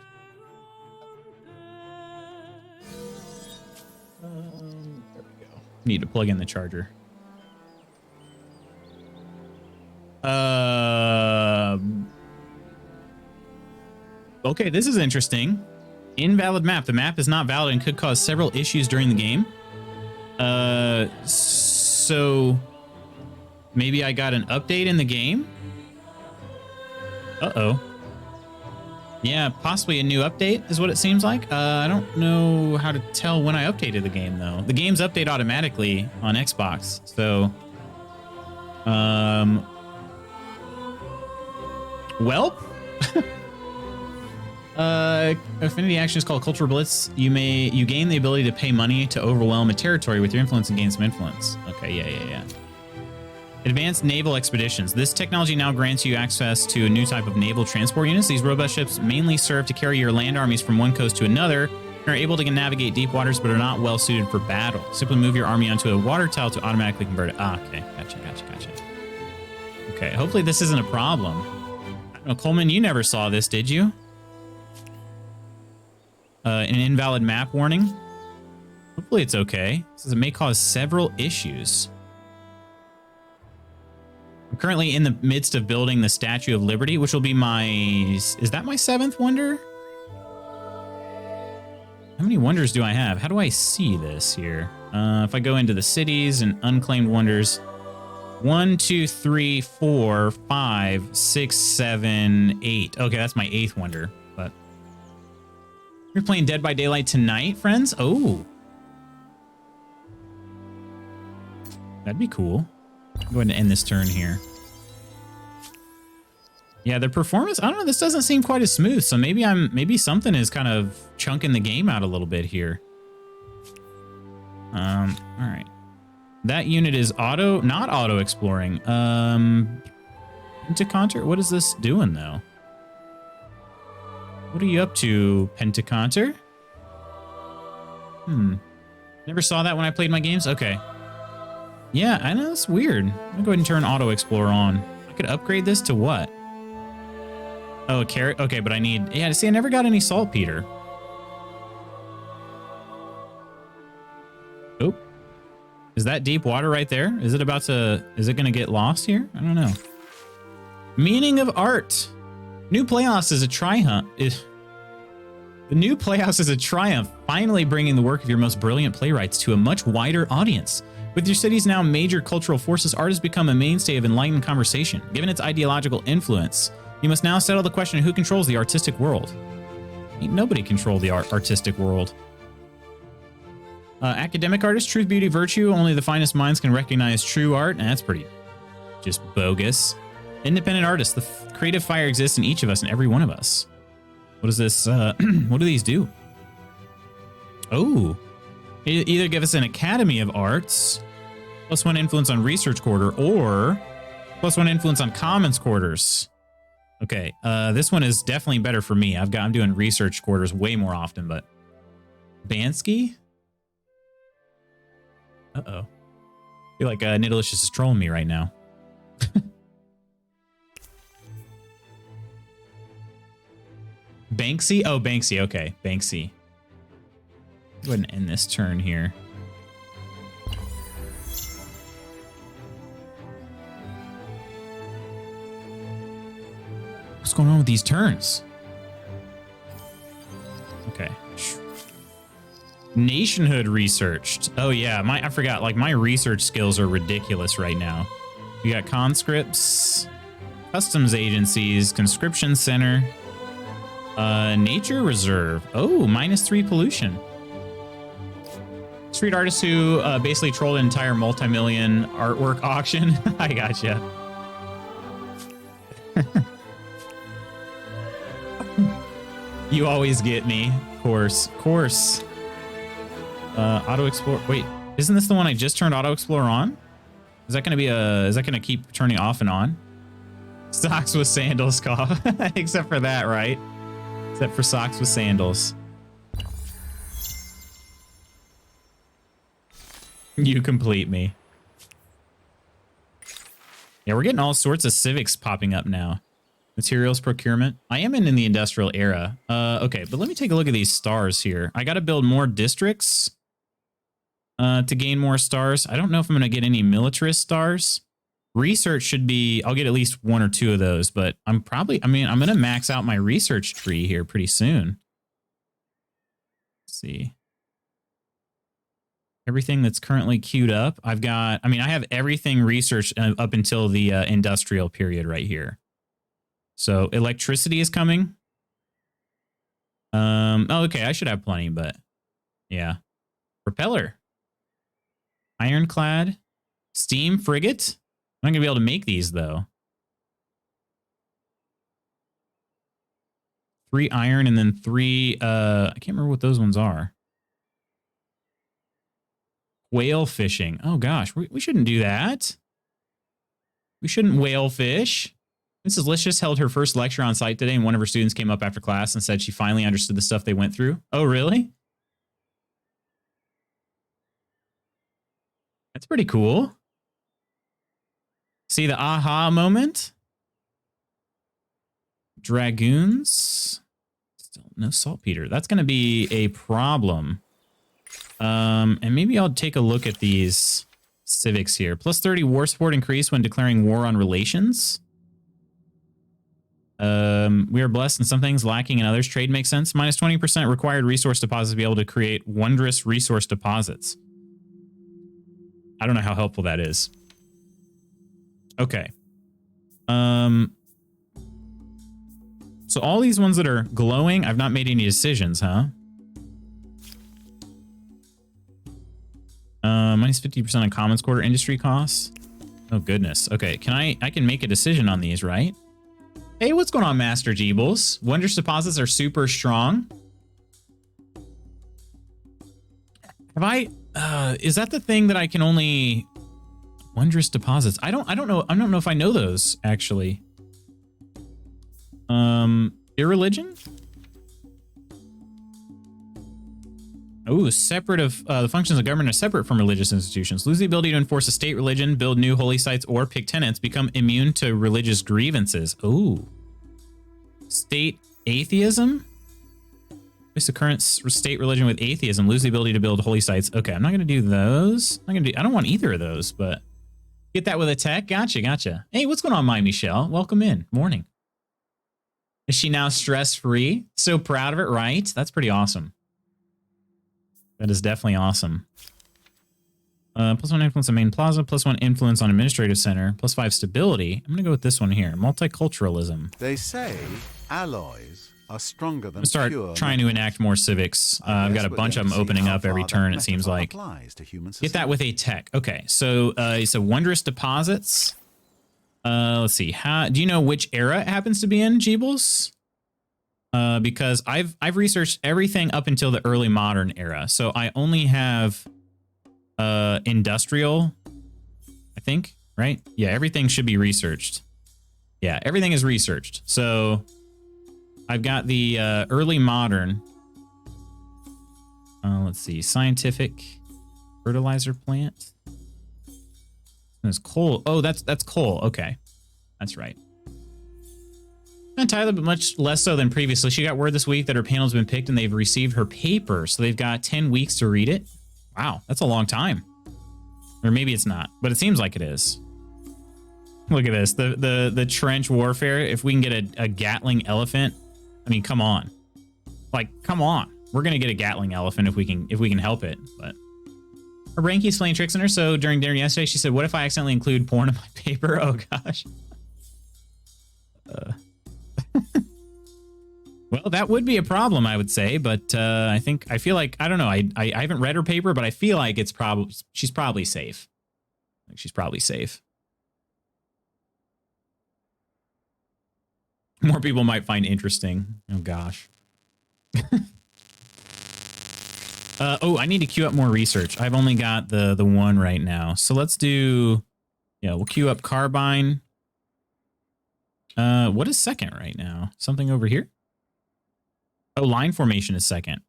There we go. Need to plug in the charger. Okay, this is interesting. Invalid map. The map is not valid and could cause several issues during the game. So maybe I got an update in the game? Uh-oh. Yeah, possibly a new update is what it seems like. I don't know how to tell when I updated the game, though. The games update automatically on Xbox, so... Welp? Affinity action is called Cultural Blitz. You gain the ability to pay money to overwhelm a territory with your influence and gain some influence. Okay, yeah. Advanced naval expeditions. This technology now grants you access to a new type of naval transport units. These robust ships mainly serve to carry your land armies from one coast to another and are able to navigate deep waters but are not well suited for battle. Simply move your army onto a water tile to automatically convert it. Ah, okay. Gotcha. Okay, hopefully this isn't a problem. I don't know, Coleman, you never saw this, did you? An invalid map warning. Hopefully it's okay. It says it may cause several issues. I'm currently in the midst of building the Statue of Liberty, which will be my... Is that my 7th wonder? How many wonders do I have? How do I see this here? If I go into the cities and unclaimed wonders... 1, 2, 3, 4, 5, 6, 7, 8. Okay, that's my 8th wonder, but... You're playing Dead by Daylight tonight, friends? Oh. That'd be cool. Go ahead and end this turn here. Yeah, their performance, I don't know, this doesn't seem quite as smooth, so maybe something is kind of chunking the game out a little bit here. All right. That unit is not auto exploring. Pentaconter, what is this doing though? What are you up to, Pentaconter? Never saw that when I played my games? Okay. Yeah, I know, it's weird. I'm gonna go ahead and turn Auto Explorer on. I could upgrade this to what? Oh, a carrot? Okay, but I need... Yeah, see, I never got any saltpeter. Oh. Is that deep water right there? Is it about to... Is it gonna get lost here? I don't know. Meaning of art. New Playhouse is a triumph. The new Playhouse is a triumph, finally bringing the work of your most brilliant playwrights to a much wider audience. With your city's now major cultural forces, art has become a mainstay of enlightened conversation. Given its ideological influence, you must now settle the question of who controls the artistic world. Ain't nobody control the artistic world. Academic artist, truth, beauty, virtue. Only the finest minds can recognize true art. And that's pretty just bogus. Independent artist. The creative fire exists in each of us and every one of us. What is this? What do these do? Oh. Either give us an Academy of Arts, +1 influence on Research Quarter, or +1 influence on Commons Quarters. Okay, this one is definitely better for me. I'm doing research quarters way more often, but Bansky? Uh-oh. I feel like Nidalicious is trolling me right now. Banksy? Oh, Banksy. Okay, Banksy. Go ahead and end this turn here. What's going on with these turns? Okay. Nationhood researched. Oh yeah, I forgot. Like my research skills are ridiculous right now. We got conscripts, customs agencies, conscription center, nature reserve. Oh, -3 pollution. Street artist who basically trolled an entire multi-million artwork auction. I gotcha. You always get me. Course. Auto Explore. Wait, isn't this the one I just turned Auto Explorer on? Is that gonna keep turning off and on? Socks with sandals, cough. Except for that, right? Except for socks with sandals. You complete me. Yeah, we're getting all sorts of civics popping up now. Materials procurement. I am in the industrial era. Okay, but let me take a look at these stars here. I got to build more districts to gain more stars. I don't know if I'm going to get any militarist stars. Research should be, I'll get at least 1 or 2 of those, but I'm going to max out my research tree here pretty soon. Let's see. Everything that's currently queued up. I have everything researched up until the industrial period right here. So electricity is coming. Oh, okay. I should have plenty, but yeah. Propeller. Ironclad. Steam frigate. I'm not going to be able to make these, though. 3 iron and then 3... I can't remember what those ones are. Whale fishing. Oh, gosh. We shouldn't do that. We shouldn't whale fish. Mrs. Licious held her first lecture on site today, and one of her students came up after class and said she finally understood the stuff they went through. Oh, really? That's pretty cool. See the aha moment? Dragoons. Still no saltpeter. That's going to be a problem. And maybe I'll take a look at these civics here. +30 war support increase when declaring war on relations. We are blessed in some things, lacking in others. Trade makes sense. -20% required resource deposits to be able to create wondrous resource deposits. I don't know how helpful that is. Okay. So all these ones that are glowing, I've not made any decisions, huh? -50% on commons quarter industry costs. Oh goodness. Okay, I can make a decision on these, right? Hey, what's going on, Master Jeebles? Wondrous deposits are super strong. Have I is that the thing that I can only wondrous deposits? I don't know. I don't know if I know those actually. Irreligion? Oh, separate of the functions of government are separate from religious institutions. Lose the ability to enforce a state religion, build new holy sites, or pick tenants. Become immune to religious grievances. Oh, state atheism. Replace the current state religion with atheism. Lose the ability to build holy sites. Okay, I'm not going to do those. I don't want either of those, but get that with a tech. Gotcha. Hey, what's going on, my Michelle? Welcome in. Morning. Is she now stress-free? So proud of it, right? That's pretty awesome. That is definitely awesome. +1 influence on main plaza, +1 influence on administrative center, +5 stability. I'm going to go with this one here. Multiculturalism. They say alloys are stronger than start trying to enact more civics. I've got a bunch of them opening up every turn, it seems like. Get that with a tech. Okay, so wondrous deposits. Let's see. Do you know which era it happens to be in, Jeebles? Because I've researched everything up until the early modern era, so I only have industrial, I think, right? Yeah, everything should be researched. Yeah, everything is researched. So I've got the early modern. Let's see, scientific fertilizer plant. There's coal. Oh, that's coal. Okay, that's right. Tyler, but much less so than previously. She got word this week that her panel's been picked and they've received her paper. So they've got 10 weeks to read it. Wow, that's a long time. Or maybe it's not, but it seems like it is. Look at this. The trench warfare. If we can get a Gatling elephant, I mean, come on. Like, come on. We're gonna get a Gatling elephant if we can help it. But her brain keeps playing tricks on her. So during dinner yesterday, she said, "What if I accidentally include porn in my paper?" Oh gosh. Well, that would be a problem, I would say, but I feel like, I don't know. I haven't read her paper, but I feel like she's probably safe. Like she's probably safe. More people might find interesting. Oh gosh. Oh, I need to queue up more research. I've only got the one right now. So let's do, yeah, we'll queue up carbine. What is second right now? Something over here? Oh, line formation is second.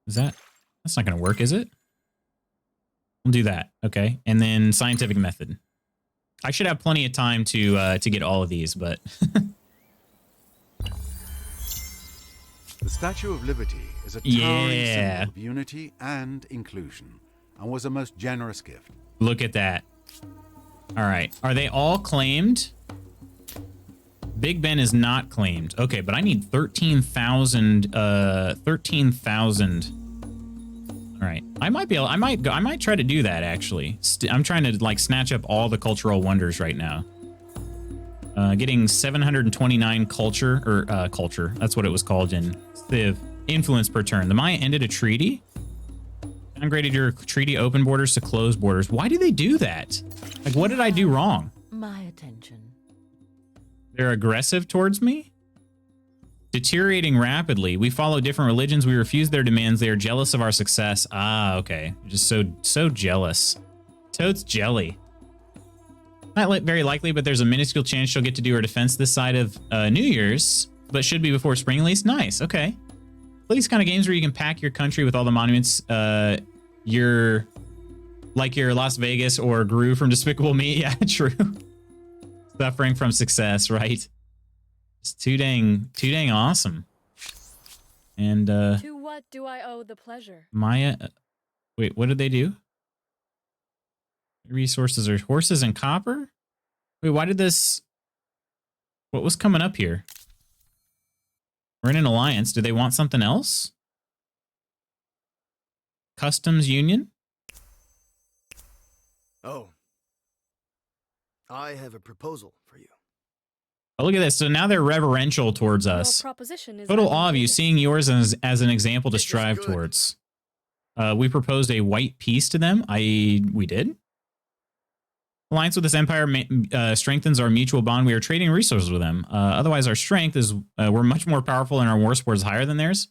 That's not going to work, is it? We'll do that. Okay. And then scientific method. I should have plenty of time to get all of these, but The Statue of Liberty is a towering symbol of unity and inclusion, and was a most generous gift. Look at that. All right. Are they all claimed? Big Ben is not claimed. Okay, but I need 13,000. 13,000. All right. I might try to do that actually. I'm trying to like snatch up all the cultural wonders right now. Getting 729 culture or culture. That's what it was called in Civ. Influence per turn. The Maya ended a treaty. Downgraded your treaty open borders to closed borders. Why do they do that? Like, what did I do wrong? My attention. They're aggressive towards me? Deteriorating rapidly. We follow different religions. We refuse their demands. They are jealous of our success. Ah, okay. Just so jealous. Toad's jelly. Not very likely, but there's a minuscule chance she'll get to do her defense this side of New Year's, but should be before spring at least. Nice. Okay. These kind of games where you can pack your country with all the monuments. You're like your Las Vegas or Gru from Despicable Me. Yeah, true. Suffering from success, right? It's too dang awesome. And to what do I owe the pleasure? Maya, wait, what did they do? Resources are horses and copper? Wait, why did this... What was coming up here? We're in an alliance. Do they want something else? Customs Union? Oh. I have a proposal for you. Oh, look at this. So now they're reverential towards us. Your proposition is Total awe of you, advantageous. seeing yours as an example to This is strive good. towards. We proposed a white peace to them. We did. Alliance with this empire strengthens our mutual bond. We are trading resources with them. Otherwise, our strength is we're much more powerful and our war support is higher than theirs.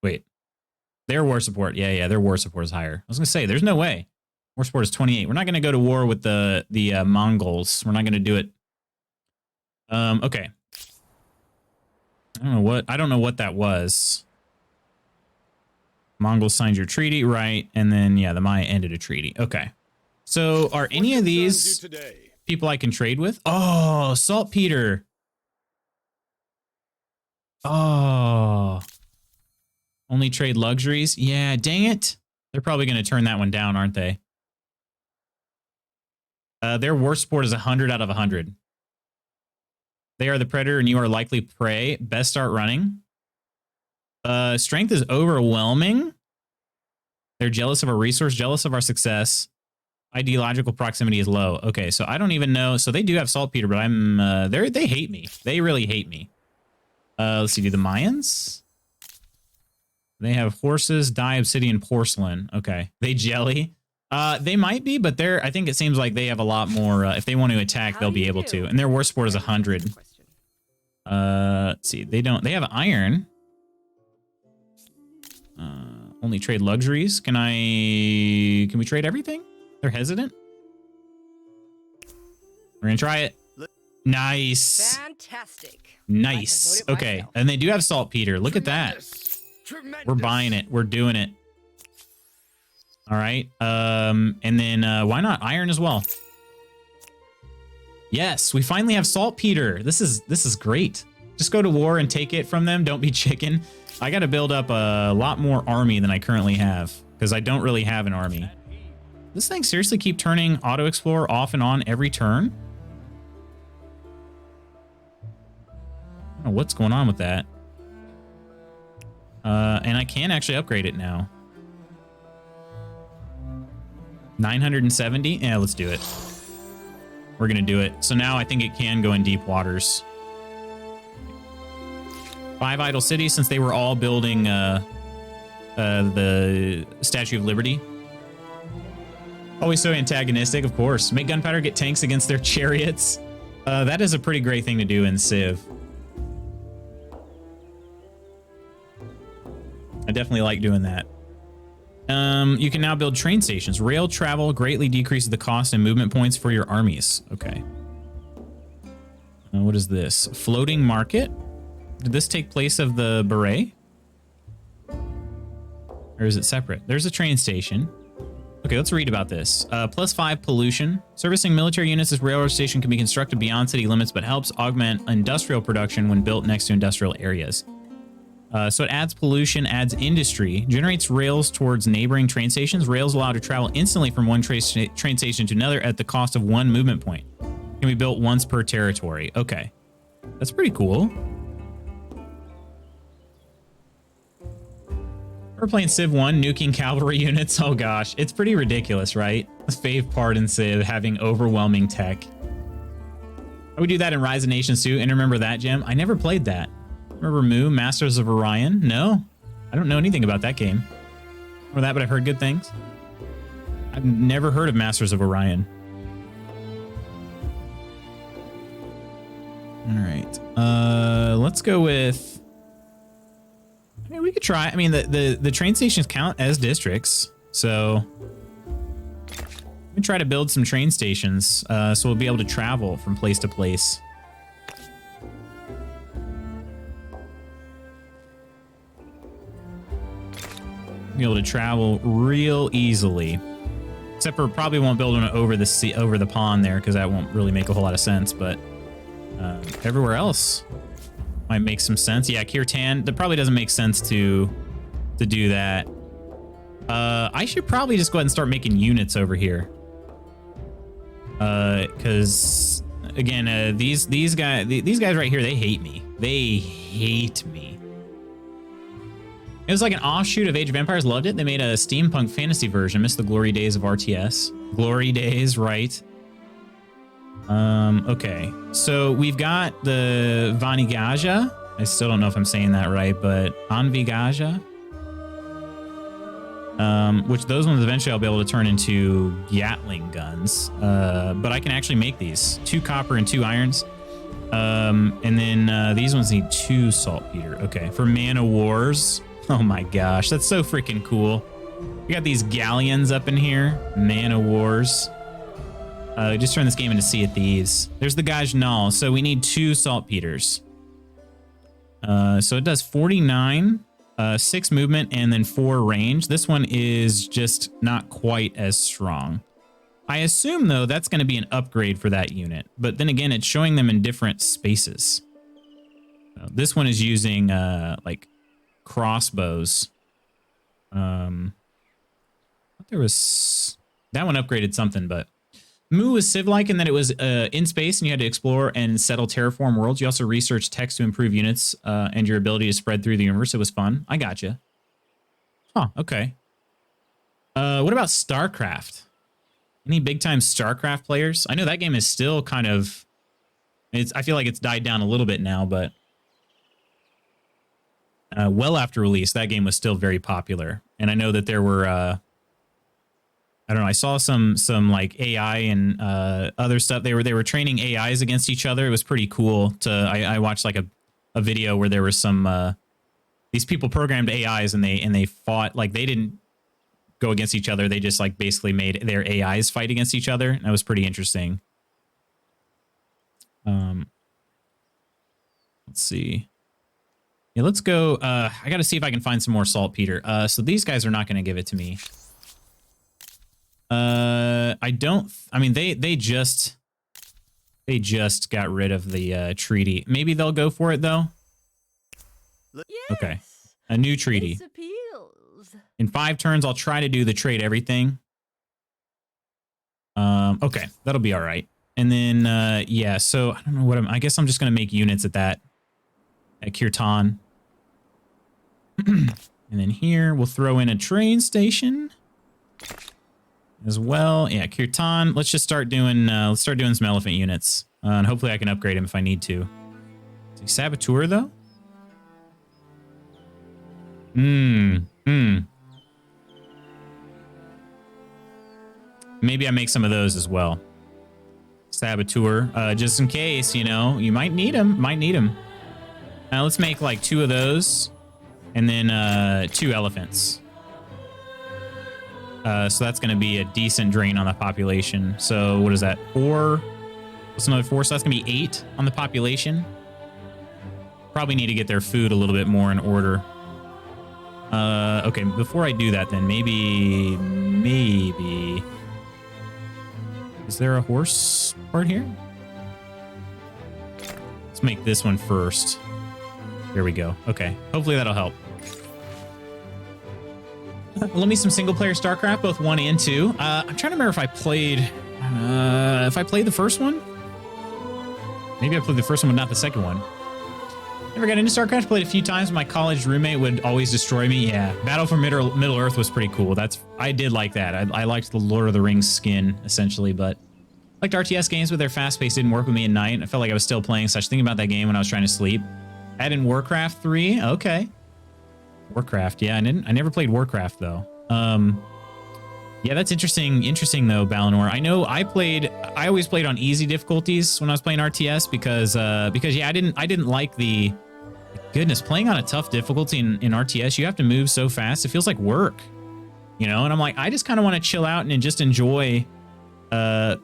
Wait, their war support. Yeah, their war support is higher. I was gonna say, there's no way. War support is 28. We're not gonna go to war with the Mongols. We're not gonna do it. Okay. I don't know what that was. Mongols signed your treaty, right? And then yeah, the Maya ended a treaty. Okay. So are any of these people I can trade with? Oh, saltpeter. Oh. Only trade luxuries? Yeah, dang it. They're probably going to turn that one down, aren't they? Their war support is 100 out of 100. They are the predator and you are likely prey. Best start running. Strength is overwhelming. They're jealous of our resource, jealous of our success. Ideological proximity is low. Okay, so I don't even know. So they do have saltpeter, but they hate me. They really hate me. Let's see, do the Mayans? They have horses, dye, obsidian, porcelain. Okay, they jelly. They might be, but I think it seems like they have a lot more. If they want to attack, they'll be able to. And their war support is 100. Let's see, they have iron. Only trade luxuries. Can we trade everything? They're hesitant. We're gonna try it. Nice. Fantastic. Nice. I can vote it Okay, myself. and they do have saltpeter. Look at that. Tremendous. We're buying it. We're doing it. All right. And then why not iron as well? Yes, we finally have saltpeter. This is great. Just go to war and take it from them. Don't be chicken. I got to build up a lot more army than I currently have because I don't really have an army. This thing seriously keep turning auto explorer off and on every turn? I don't know what's going on with that. And I can actually upgrade it now. 970? Yeah, let's do it. We're going to do it. So now I think it can go in deep waters. 5 idle cities since they were all building the Statue of Liberty. Always so antagonistic, of course. Make gunpowder, get tanks against their chariots. That is a pretty great thing to do in Civ. I definitely like doing that. You can now build train stations. Rail travel greatly decreases the cost and movement points for your armies. Okay. What is this? Floating market? Did this take place of the beret? Or is it separate? There's a train station. Okay, let's read about this. +5 pollution. Servicing military units, this railroad station can be constructed beyond city limits, but helps augment industrial production when built next to industrial areas. So it adds pollution, adds industry, generates rails towards neighboring train stations. Rails allow to travel instantly from one train station to another at the cost of 1 movement point. Can be built once per territory. Okay. That's pretty cool. We're playing Civ 1, nuking cavalry units. Oh gosh, it's pretty ridiculous, right? The fave part in Civ, having overwhelming tech. I would do that in Rise of Nations too, and remember that, Jim? I never played that. Remember Mu, Masters of Orion? No, I don't know anything about that game. Or that, but I've heard good things. I've never heard of Masters of Orion. All right, let's go with... I mean, we could try. I mean, the train stations count as districts, so we can try to build some train stations, so we'll be able to travel from place to place. Be able to travel real easily, except for probably won't build one over the sea, over the pond there, because that won't really make a whole lot of sense. But everywhere else might make some sense. Yeah, Kirtan, that probably doesn't make sense to do that. I should probably just go ahead and start making units over here. Because again, these guys right here, they hate me. They hate me. It was like an offshoot of Age of Empires. Loved it. They made a steampunk fantasy version. Missed the glory days of RTS. Glory days, right? Okay, so we've got the Vanigaja. I still don't know if I'm saying that right, but Anvigaja. Which those ones eventually I'll be able to turn into Gatling guns. But I can actually make these. 2 copper and 2 irons. And then these ones need 2 saltpeter. Okay, for Man of Wars. Oh my gosh, that's so freaking cool. We got these galleons up in here. Man of Wars. Just turn this game into Sea of Thieves. There's the Gajnal. So we need 2 saltpeters. So it does 49, 6 movement, and then 4 range. This one is just not quite as strong. I assume, though, that's going to be an upgrade for that unit. But then again, it's showing them in different spaces. This one is using, like, crossbows. There was... That one upgraded something, but... Mu was Civ-like in that it was in space and you had to explore and settle terraform worlds. You also researched text to improve units and your ability to spread through the universe. It was fun. I gotcha. Huh, okay. What about StarCraft? Any big-time StarCraft players? I know that game is still kind of... I feel like it's died down a little bit now, but... well after release, that game was still very popular. And I know that there were... I don't know. I saw some like AI and other stuff. They were training AIs against each other. It was pretty cool. I watched like a video where there was some these people programmed AIs and they fought. Like they didn't go against each other. They just like basically made their AIs fight against each other. And that was pretty interesting. Let's see. Yeah, let's go. I got to see if I can find some more saltpeter. So these guys are not going to give it to me. I mean, they just got rid of the treaty. Maybe they'll go for it though. Yes, Okay, a new treaty. this appeals. In 5 turns, I'll try to do the trade everything. Okay, that'll be all right. And then, yeah, so I don't know what I guess I'm just going to make units at Kirtan. And then here, we'll throw in a train station as well. Yeah, Kirtan. Let's just start doing, some elephant units. And hopefully I can upgrade him if I need to. Is he Saboteur, though? Maybe I make some of those as well. Saboteur, just in case, you know, you might need them. Now let's make like 2 of those, and then 2 elephants. So that's going to be a decent drain on the population. So what is that? 4? What's another 4? So that's going to be 8 on the population. Probably need to get their food a little bit more in order. Okay, before I do that, then maybe. Is there a horse part here? Let's make this one first. There we go. Okay, hopefully that'll help. Let me some single-player StarCraft, both 1 and 2. I'm trying to remember if I played the first one. Maybe I played the first one, but not the second one. Never got into StarCraft. Played a few times. My college roommate would always destroy me. Yeah, Battle for Middle Earth was pretty cool. I did like that. I liked the Lord of the Rings skin essentially, but liked RTS games, but their fast pace didn't work with me at night. I felt like I was still playing such thinking about that game when I was trying to sleep. Add in Warcraft 3. Okay, Warcraft. Yeah, I never played Warcraft though. Yeah, that's interesting though, Balinor. I know I always played on easy difficulties when I was playing RTS because yeah, I didn't like goodness, playing on a tough difficulty in RTS, you have to move so fast. It feels like work, you know? And I'm like, I just kind of want to chill out and just enjoy the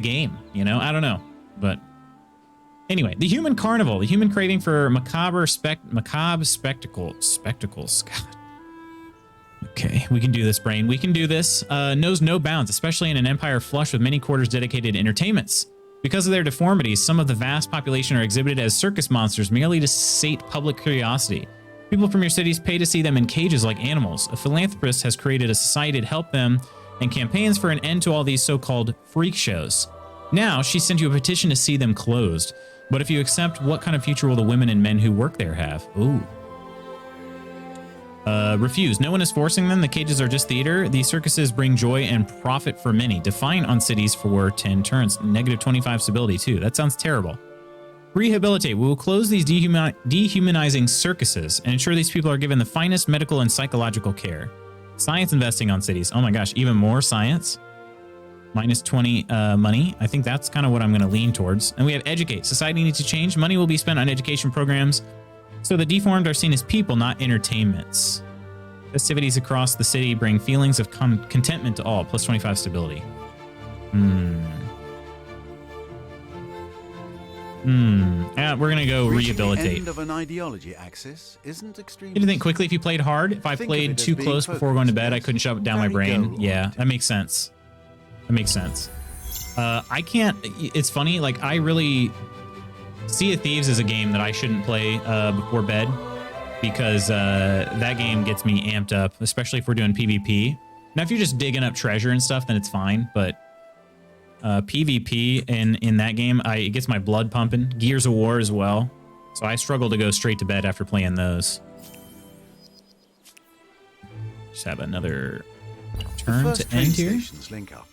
game, you know? I don't know. But anyway, the human carnival, the human craving for macabre spectacles. God. Okay, we can do this, brain. We can do this. Knows no bounds, especially in an empire flush with many quarters dedicated to entertainments. Because of their deformities, some of the vast population are exhibited as circus monsters merely to sate public curiosity. People from your cities pay to see them in cages like animals. A philanthropist has created a society to help them and campaigns for an end to all these so-called freak shows. Now, she sent you a petition to see them closed. But if you accept, what kind of future will the women and men who work there have? Ooh. Refuse. No one is forcing them. The cages are just theater. These circuses bring joy and profit for many. Defiant on cities for 10 turns. Negative 25 stability too. That sounds terrible. Rehabilitate. We will close these dehumanizing circuses and ensure these people are given the finest medical and psychological care. Science investing on cities. Oh my gosh, even more science. Minus 20 money. I think that's kind of what I'm going to lean towards. And we have educate. Society needs to change. Money will be spent on education programs so the deformed are seen as people, not entertainments. Festivities across the city bring feelings of contentment to all. Plus 25 stability. Yeah, we're gonna go rehabilitate. The end of an ideology axis isn't extremely. You think quickly if you played hard? If I played too close before going to bed, I couldn't shove it down my brain. Yeah, that makes sense. That makes sense. I can't. It's funny. Like I really. Sea of Thieves is a game that I shouldn't play before bed because that game gets me amped up, especially if we're doing PvP. Now, if you're just digging up treasure and stuff, then it's fine. But PvP in that game, it gets my blood pumping. Gears of War as well. So I struggle to go straight to bed after playing those. Just have another turn to end here. Link up.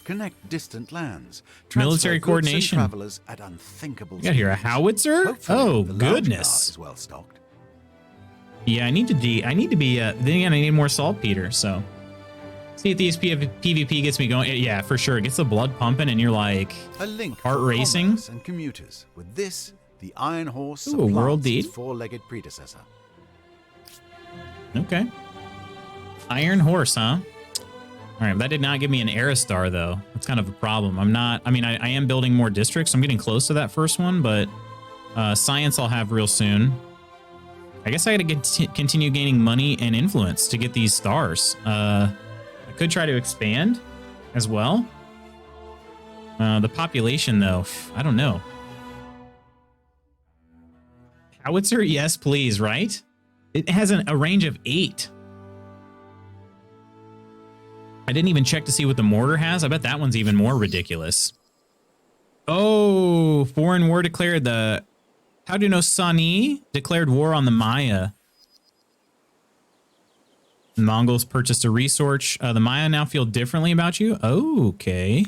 Connect distant lands. Military coordination. Travelers at unthinkable. You got here a howitzer? Oh goodness! Is well stocked. Yeah, I need to be. Then again, I need more saltpeter. So, see if these PvP gets me going. Yeah, for sure. It gets the blood pumping, and you're like heart racing. And commuters. With this, the Iron Horse Ooh, a world supplants its deed. four-legged predecessor. Okay. Iron Horse, huh? All right, that did not give me an Aristar, though. That's kind of a problem. I am building more districts. I'm getting close to that first one, but science I'll have real soon. I guess I got to continue gaining money and influence to get these stars. I could try to expand as well. The population, though, I don't know. Howitzer, yes, please, right? It has a range of 8. I didn't even check to see what the mortar has. I bet that one's even more ridiculous. Oh, foreign war declared. The Haudenosaunee declared war on the Maya. The Mongols purchased a resource. The Maya now feel differently about you. Oh, okay.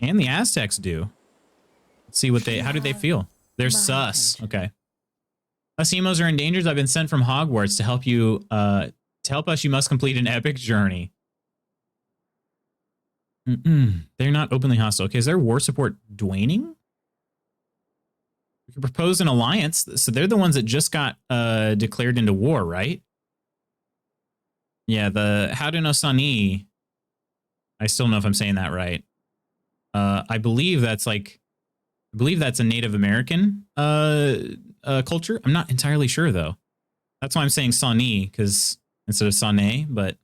And the Aztecs do. Let's see how do they feel? They're sus. Okay. Us emos are endangered. I've been sent from Hogwarts to help you. To help us, you must complete an epic journey. They're not openly hostile. Okay, is their war support waning? We could propose an alliance. So they're the ones that just got declared into war, right? Yeah, the Haudenosaunee. I still don't know if I'm saying that right. I believe that's a Native American culture. I'm not entirely sure though. That's why I'm saying Sawnee, because instead of Sawnee, but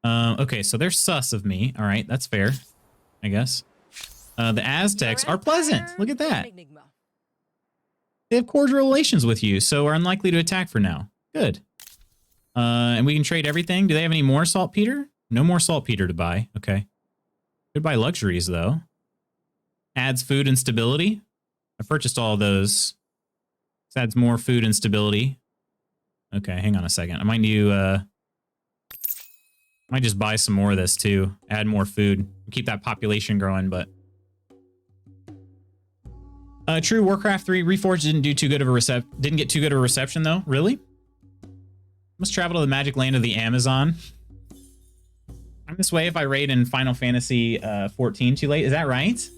okay, so they're sus of me. All right, that's fair, I guess. The Aztecs are pleasant. Look at that. They have cordial relations with you, so are unlikely to attack for now. Good. And we can trade everything. Do they have any more saltpeter? No more saltpeter to buy. Okay. Could buy luxuries, though. Adds food and stability. I purchased all of those. This adds more food and stability. Okay, hang on a second. I might might just buy some more of this, too. Add more food. Keep that population growing, but... True, Warcraft 3 Reforged didn't get too good of a reception, though. Really? Must travel to the magic land of the Amazon. I'm this way if I raid in Final Fantasy 14 too late. Is that right?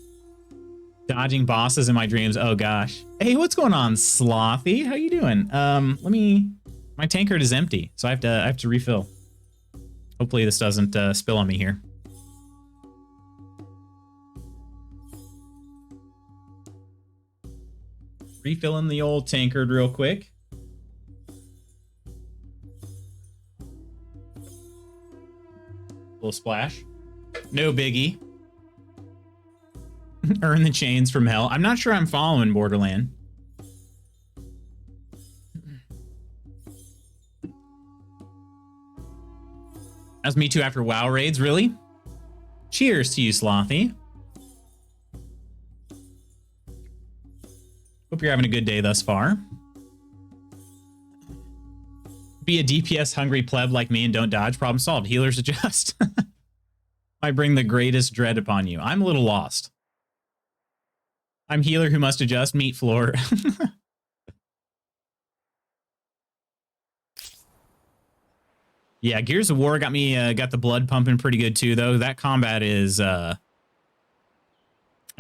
Dodging bosses in my dreams. Oh gosh. Hey, what's going on, Slothy? How you doing? My tankard is empty, so I have to refill. Hopefully this doesn't spill on me here. Refilling the old tankard real quick. Little splash. No biggie. Earn the chains from hell. I'm not sure I'm following Borderland. That's me too after WoW raids, really? Cheers to you, Slothy. Hope you're having a good day thus far. Be a DPS hungry pleb like me and don't dodge. Problem solved. Healers adjust. I bring the greatest dread upon you. I'm a little lost. I'm healer who must adjust. Meat floor. Yeah, Gears of War got me got the blood pumping pretty good too, though. That combat is that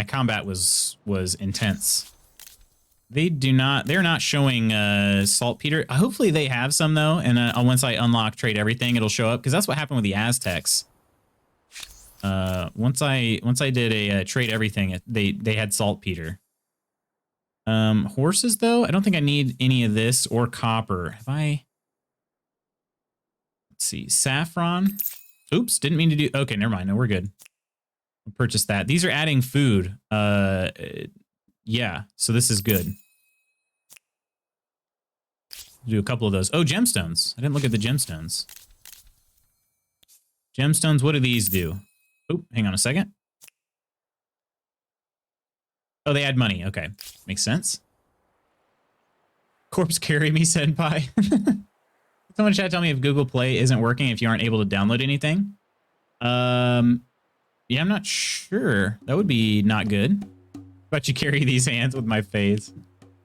combat was intense. They're not showing saltpeter. Hopefully they have some though, and once I unlock trade everything, it'll show up, because that's what happened with the Aztecs. Once I did a trade everything, they had saltpeter. Horses though, I don't think I need any of this or copper. Have I? Let's see, saffron. Oops, didn't mean to do. Okay, never mind. No, we're good. I'll purchase that. These are adding food. Yeah, so this is good. Do a couple of those. Oh, gemstones. I didn't look at the gemstones. Gemstones, what do these do? Oh, hang on a second. Oh, they add money. Okay, makes sense. Corpse carry me, senpai. Someone in chat tell me if Google Play isn't working if you aren't able to download anything. Yeah, I'm not sure. That would be not good. But you carry these hands with my face.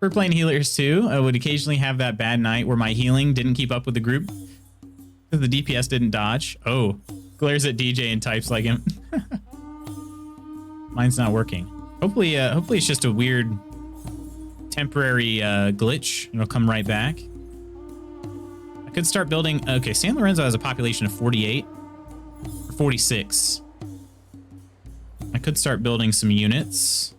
We're playing healers too. I would occasionally have that bad night where my healing didn't keep up with the group because the DPS didn't dodge. Oh, glares at DJ and types like him. Mine's not working. Hopefully it's just a weird temporary glitch. It'll come right back. I could start building. Okay, San Lorenzo has a population of 48 or 46. I could start building some units.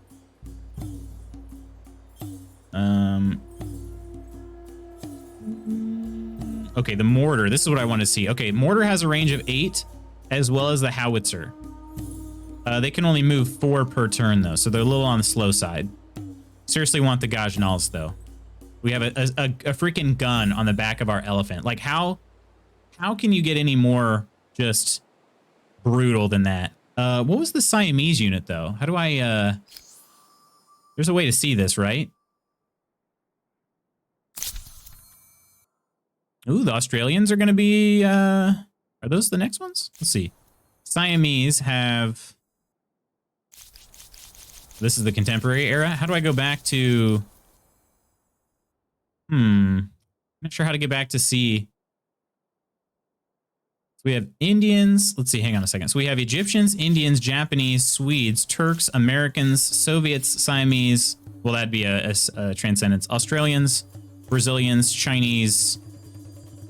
Okay, the mortar. This is what I want to see. Okay, mortar has a range of 8, as well as the howitzer. They can only move 4 per turn, though, so they're a little on the slow side. Seriously want the Gajnals, though. We have a freaking gun on the back of our elephant. Like, how can you get any more just brutal than that? What was the Siamese unit, though? How do I... There's a way to see this, right? Ooh, the Australians are going to be... Are those the next ones? Let's see. Siamese have... This is the contemporary era. How do I go back to... I'm not sure how to get back to see. So we have Indians. Let's see. Hang on a second. So we have Egyptians, Indians, Japanese, Swedes, Turks, Americans, Soviets, Siamese. Well, that'd be a transcendence. Australians, Brazilians, Chinese,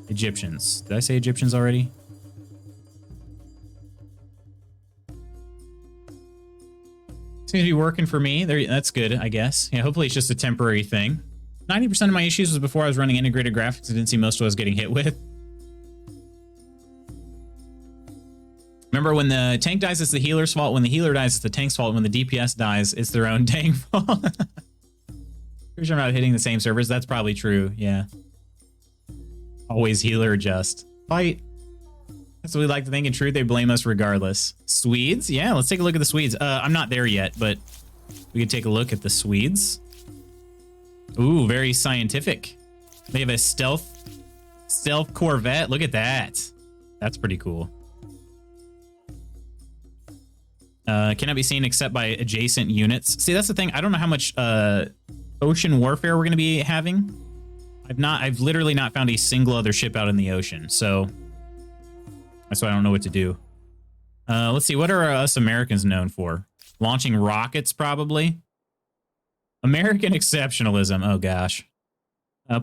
Egyptians. Did I say Egyptians already? Seems to be working for me. There, that's good, I guess. Yeah, hopefully it's just a temporary thing. 90% of my issues was before I was running integrated graphics. I didn't see most of what I was getting hit with. Remember, when the tank dies, it's the healer's fault. When the healer dies, it's the tank's fault. When the DPS dies, it's their own dang fault. Pretty sure I'm not hitting the same servers. That's probably true, yeah. Always healer just. Fight. That's what we like to think. In truth, they blame us regardless. Swedes? Yeah, let's take a look at the Swedes. I'm not there yet, but we could take a look at the Swedes. Ooh, very scientific. They have a stealth corvette. Look at that. That's pretty cool. Cannot be seen except by adjacent units. See, that's the thing. I don't know how much ocean warfare we're going to be having. I've literally not found a single other ship out in the ocean, so that's why I don't know what to do. Let's see. What are us Americans known for? Launching rockets, probably. American exceptionalism. Oh gosh.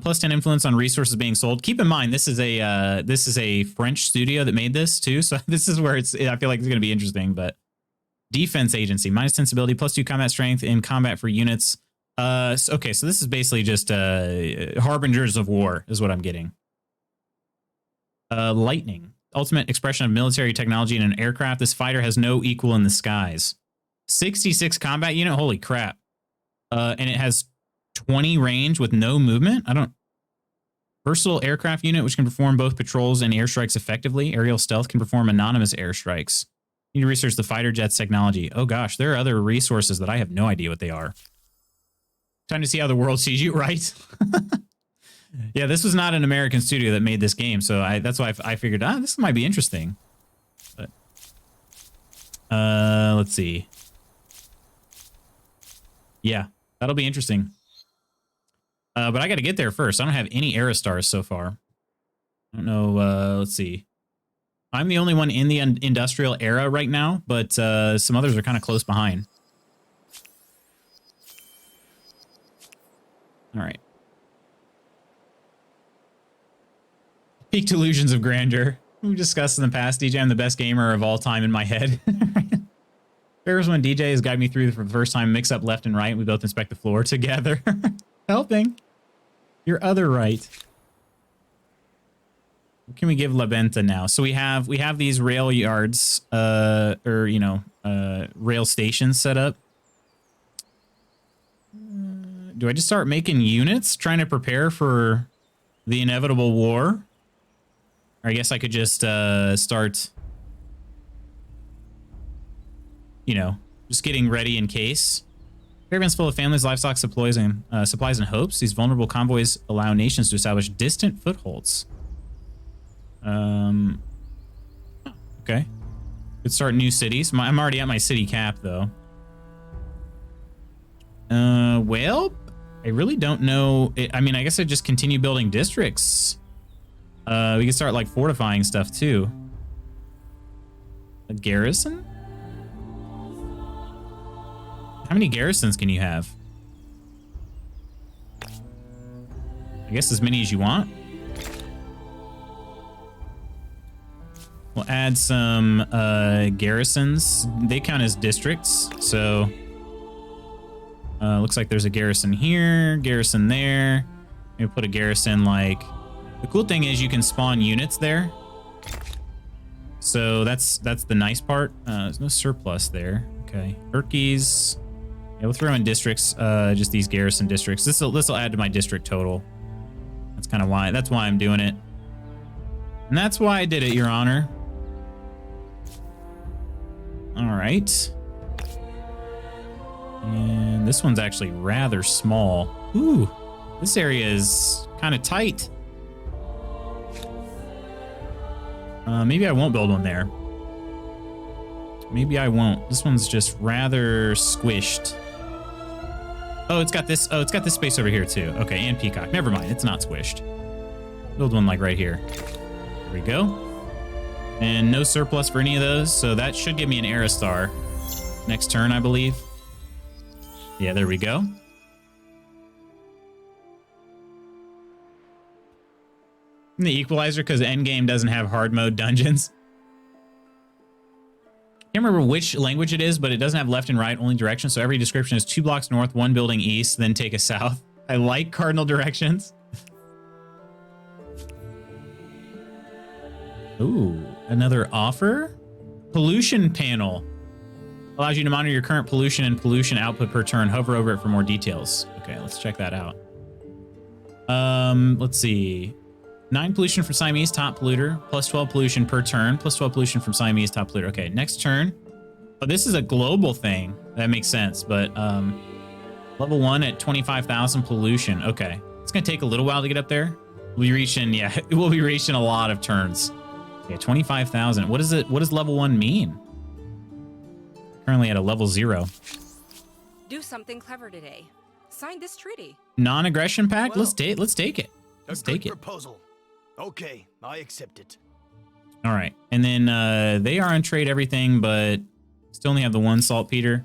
Plus 10 influence on resources being sold. Keep in mind, this is a French studio that made this too. So this is where I feel like it's going to be interesting. But defense agency, minus 10 stability, plus 2 combat strength in combat for units. Okay, so this is basically just harbingers of war is what I'm getting. Lightning, ultimate expression of military technology in an aircraft. This fighter has no equal in the skies. 66 combat unit. Holy crap. And it has 20 range with no movement. Versatile aircraft unit, which can perform both patrols and airstrikes effectively. Aerial stealth can perform anonymous airstrikes. You need to research the fighter jet's technology. Oh gosh, there are other resources that I have no idea what they are. Time to see how the world sees you, right? Yeah, this was not an American studio that made this game, so that's why I figured, this might be interesting. But let's see. Yeah, that'll be interesting. But I got to get there first. I don't have any Aerostars so far. I don't know. Let's see. I'm the only one in the industrial era right now, but some others are kind of close behind. All right. Peak delusions of grandeur. We've discussed in the past, DJ, I'm the best gamer of all time in my head. There's when DJ has guided me through for the first time, mix up left and right, and we both inspect the floor together. Helping. Your other right. What can we give La Benta now? So we have these rail yards, or, you know, rail stations set up. Do I just start making units, trying to prepare for the inevitable war? Or I guess I could just start, you know, just getting ready in case. Caravans full of families, livestock, supplies, and hopes. These vulnerable convoys allow nations to establish distant footholds. Okay. Could start new cities. I'm already at my city cap, though. Well, I really don't know. I mean, I guess I just continue building districts. We can start, like, fortifying stuff, too. A garrison? How many garrisons can you have? I guess as many as you want. We'll add some garrisons. They count as districts, so looks like there's a garrison here, garrison there. Maybe put a garrison like... The cool thing is you can spawn units there. So that's the nice part. There's no surplus there. Okay, Turkeys. Yeah, we'll throw in districts, just these garrison districts. This'll add to my district total. That's kind of why. That's why I'm doing it. And that's why I did it, Your Honor. All right. And this one's actually rather small. Ooh, this area is kind of tight. Maybe I won't build one there. Maybe I won't. This one's just rather squished. Oh, it's got this. Oh, it's got this space over here too. Okay, and peacock. Never mind. It's not squished. Build one like right here. There we go. And no surplus for any of those, so that should give me an Aristar next turn, I believe. Yeah, there we go. The equalizer because endgame doesn't have hard mode dungeons. Can't remember which language it is, but it doesn't have left and right, only direction. So every description is 2 blocks north, 1 building east, then take a south. I like cardinal directions. Ooh, another offer? Pollution panel. Allows you to monitor your current pollution and pollution output per turn. Hover over it for more details. Okay, let's check that out. Let's see. 9 pollution from Siamese, top polluter. Plus 12 pollution per turn. Plus 12 pollution from Siamese, top polluter. Okay, next turn. Oh, this is a global thing. That makes sense, but level 1 at 25,000 pollution. Okay, it's gonna take a little while to get up there. We'll be reaching, yeah, we'll be reaching a lot of turns. Okay, 25,000. What is it? What does level 1 mean? Currently at a level 0. Do something clever today. Sign this treaty. Non-aggression pact. Well, let's take it. Let's take it. Proposal. Okay, I accept it. All right, and then they are on trade everything, but still only have the 1 saltpeter.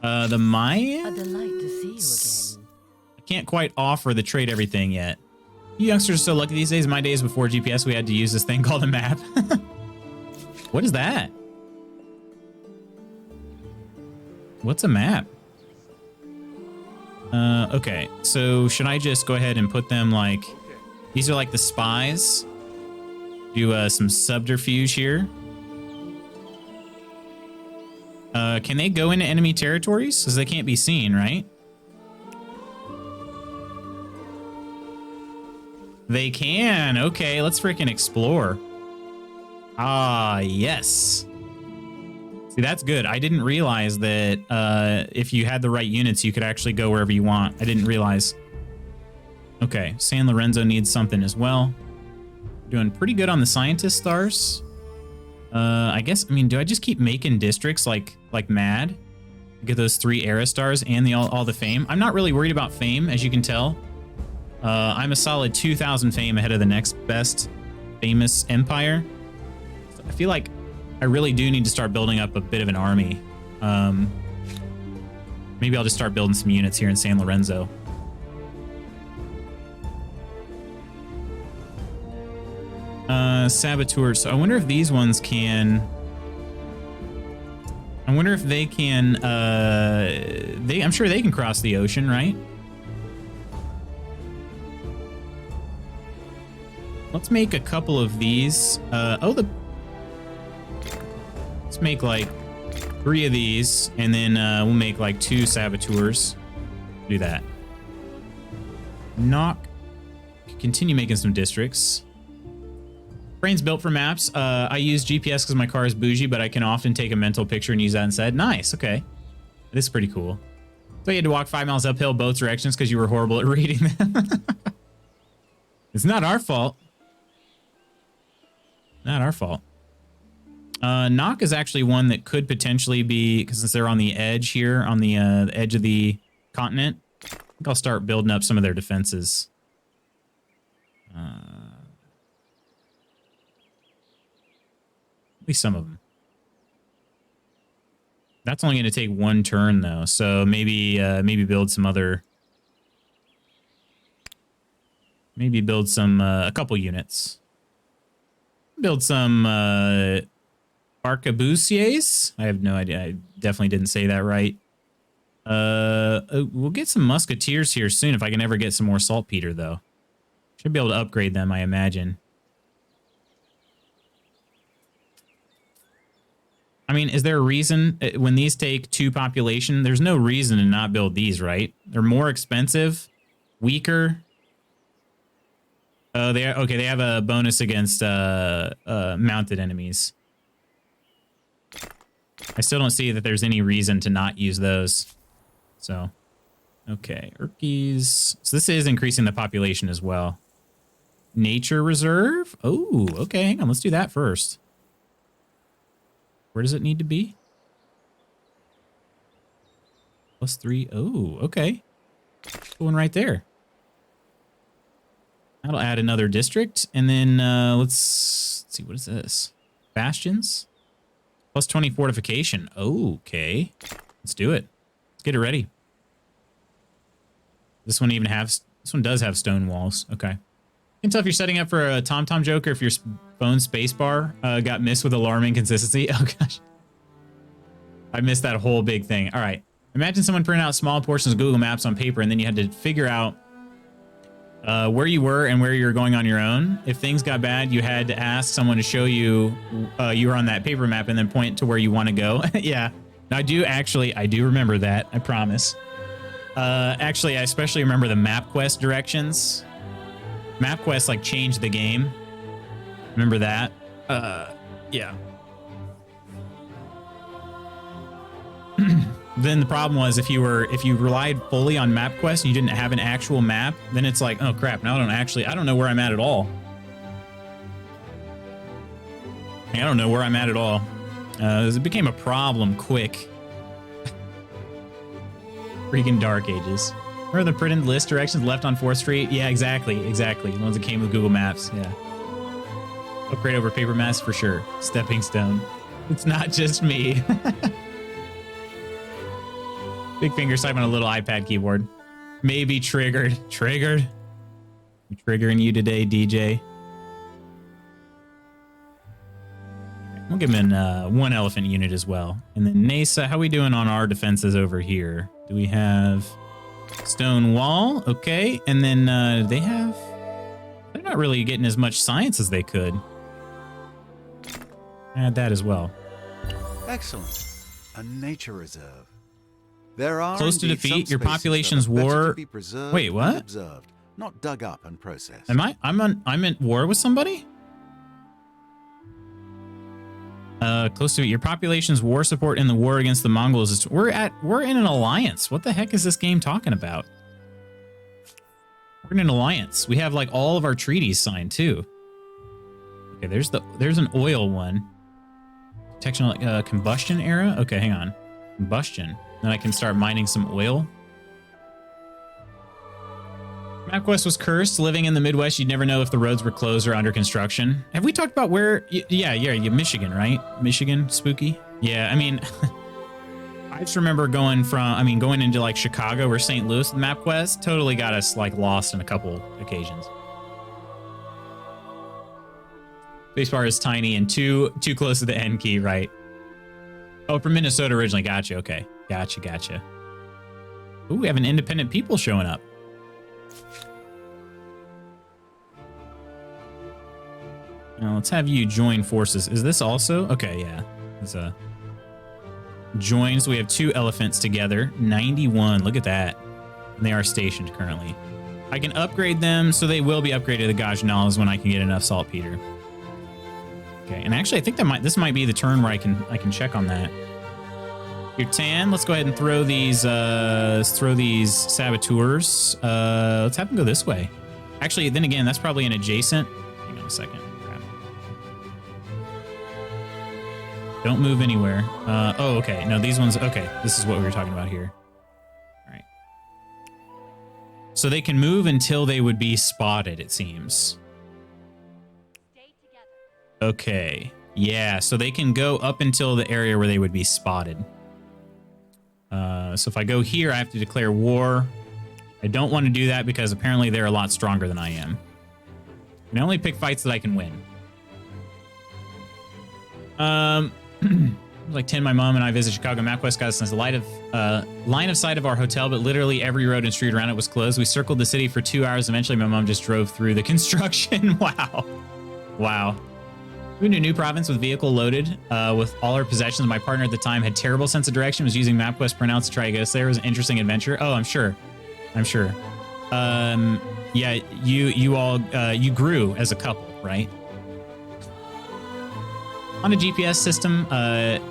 The Mayans. A delight to see you again. I can't quite offer the trade everything yet. You youngsters are so lucky these days. My days before GPS, we had to use this thing called a map. What is that? What's a map? Okay, so should I just go ahead and put them like... These are like the spies. Do some subterfuge here. Can they go into enemy territories? Because they can't be seen, right? They can. Okay, let's freaking explore. Ah, yes. See, that's good. I didn't realize that if you had the right units, you could actually go wherever you want. I didn't realize. Okay, San Lorenzo needs something as well. Doing pretty good on the scientist stars. I guess, I mean, do I just keep making districts like mad? Get those 3 era stars and all the fame. I'm not really worried about fame, as you can tell. I'm a solid 2,000 fame ahead of the next best famous empire. So I feel like I really do need to start building up a bit of an army. Maybe I'll just start building some units here in San Lorenzo. Saboteurs. So I wonder if these ones can... I wonder if they can... I'm sure they can cross the ocean, right? Let's make a couple of these. Let's make like 3 of these, and then we'll make like 2 saboteurs. Do that. Knock. Continue making some districts. Brain's built for maps. I use GPS because my car is bougie, but I can often take a mental picture and use that instead. Nice. Okay. This is pretty cool. So you had to walk 5 miles uphill both directions because you were horrible at reading them. It's not our fault. Not our fault. Knock is actually one that could potentially be, because since they're on the edge here, on the edge of the continent, I think I'll start building up some of their defenses. At least some of them. That's only going to take 1 turn though, so maybe build some other. Maybe build some a couple units. Build some arquebusiers. I have no idea. I definitely didn't say that right. We'll get some musketeers here soon if I can ever get some more saltpeter, though. Should be able to upgrade them, I imagine. I mean, is there a reason when these take 2 population? There's no reason to not build these, right? They're more expensive, weaker. They have a bonus against mounted enemies. I still don't see that there's any reason to not use those. So, okay, Urkies. So this is increasing the population as well. Nature reserve. Oh, okay. Hang on. Let's do that first. Where does it need to be? +3. Oh, okay. Going right there. That'll add another district. And then let's see. What is this? Bastions? +20 fortification. Okay. Let's do it. Let's get it ready. This one does have stone walls. Okay. You can tell if you're setting up for a TomTom joke or if your phone spacebar got missed with alarming consistency. Oh, gosh. I missed that whole big thing. All right. Imagine someone printing out small portions of Google Maps on paper, and then you had to figure out where you were and where you were going on your own. If things got bad, you had to ask someone to show you you were on that paper map and then point to where you want to go. Yeah. I do remember that. I promise. Actually, I especially remember the MapQuest directions. MapQuest like changed the game. Remember that? Yeah. Then the problem was if you relied fully on MapQuest and you didn't have an actual map, then it's like, oh crap, now I don't know where I'm at all. I don't know where I'm at all. It became a problem quick. Freaking Dark Ages. Remember the printed list directions left on 4th Street? Yeah, exactly. The ones that came with Google Maps, yeah. Upgrade over paper maps for sure. Stepping stone. It's not just me. Big finger type on a little iPad keyboard. Maybe triggered. Triggered? I'm triggering you today, DJ. We'll give him in 1 elephant unit as well. And then Nasa, how we doing on our defenses over here? Do we have stone wall? Okay. And then they're not really getting as much science as they could. Add that as well. Excellent. A nature reserve. There are close to indeed defeat. some Your spaces population's that are better war. to be preserved Wait, and what? Observed, not dug up and processed. I'm at war with somebody? Close to it. Your population's war support in the war against the Mongols. We're in an alliance. What the heck is this game talking about? We're in an alliance. We have like all of our treaties signed too. Okay, there's an oil one. Protection like combustion era. Okay, hang on. Combustion. Then I can start mining some oil. MapQuest was cursed. Living in the Midwest, you'd never know if the roads were closed or under construction. Have we talked about where? Yeah, Michigan, right? Michigan, spooky. Yeah, I mean, I just remember going into like Chicago or St. Louis with MapQuest. Totally got us like lost on a couple occasions. Spacebar is tiny and too close to the N key, right? Oh, from Minnesota originally. Gotcha. Okay. Gotcha. Ooh, we have an independent people showing up. Now let's have you join forces. Is this also? Okay, yeah. It's a join. So we have 2 elephants together. 91. Look at that. And they are stationed currently. I can upgrade them, so they will be upgraded to Gajnalas when I can get enough saltpeter. Okay, and actually I think this might be the turn where I can check on that. Your tan. Let's go ahead and throw these saboteurs. Let's have them go this way. Actually, then again, that's probably an adjacent. Hang on a second. Crap. Don't move anywhere. Oh, okay. No, these ones. Okay, this is what we were talking about here. All right. So they can move until they would be spotted, it seems. Okay. Yeah, so they can go up until the area where they would be spotted. So if I go here, I have to declare war. I don't want to do that because apparently they're a lot stronger than I am. I can only pick fights that I can win. Like 10, my mom and I visited Chicago. MapQuest got us in the line of sight of our hotel, but literally every road and street around it was closed. We circled the city for 2 hours. Eventually, my mom just drove through the construction. Wow. Wow. We moved to a new province with vehicle loaded with all our possessions. My partner at the time had terrible sense of direction, was using MapQuest printouts to try to get us there. It was an interesting adventure. Oh, I'm sure. I'm sure. Yeah, you all you grew as a couple, right? On a GPS system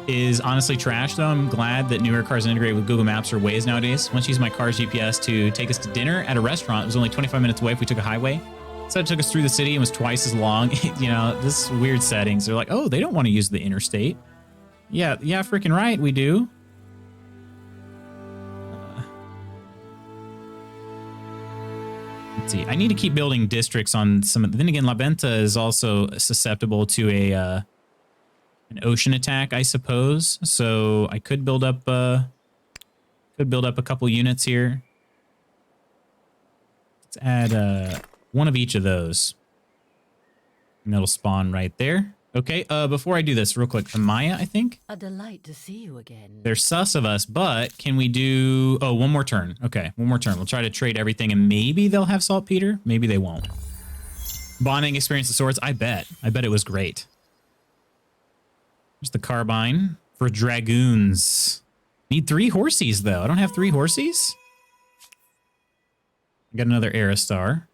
is honestly trash, though. I'm glad that newer cars integrate with Google Maps or Waze nowadays. Once used my car's GPS to take us to dinner at a restaurant. It was only 25 minutes away if we took a highway. So it took us through the city and was twice as long. You know, this weird settings. They're like, oh, they don't want to use the interstate. Yeah, freaking right, we do. Let's see. I need to keep building districts on some. Then again, La Venta is also susceptible to an ocean attack, I suppose. So I could build up a couple units here. Let's add one of each of those. And that'll spawn right there. Okay, before I do this, real quick, Amaya, I think? A delight to see you again. They're sus of us, but can we do... Oh, one more turn. Okay, one more turn. We'll try to trade everything, and maybe they'll have saltpeter. Maybe they won't. Bonding experience of swords. I bet it was great. There's the carbine for dragoons. Need 3 horsies, though. I don't have 3 horsies. I got another Aerostar.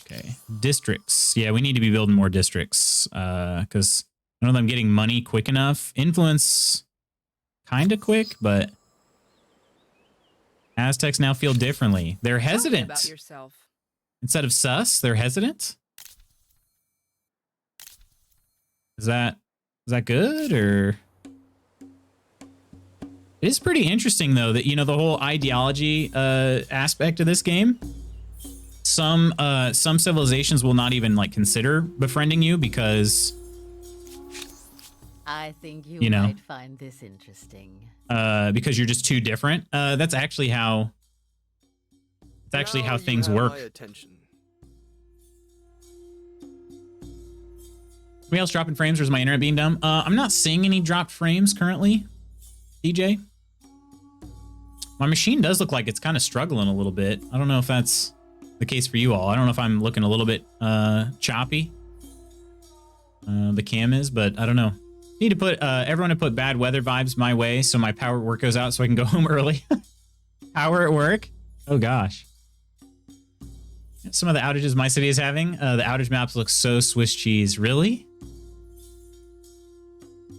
Okay, districts. Yeah, we need to be building more districts because I don't know if I'm getting money quick enough. Influence, kind of quick, but Aztecs now feel differently. They're hesitant. Tell me about yourself. Instead of sus, they're hesitant. Is that good or? It is pretty interesting though that the whole ideology aspect of this game. Some civilizations will not even consider befriending you because I think you might find this interesting. Because you're just too different. That's actually how things work. Somebody else dropping frames, or is my internet being dumb? I'm not seeing any dropped frames currently, DJ. My machine does look like it's kind of struggling a little bit. I don't know if that's the case for you all. I don't know if I'm looking a little bit choppy. The cam is, but I don't know. Need to put everyone to put bad weather vibes my way so my power at work goes out so I can go home early. Power at work? Oh gosh. Some of the outages my city is having. The outage maps look so Swiss cheese. Really?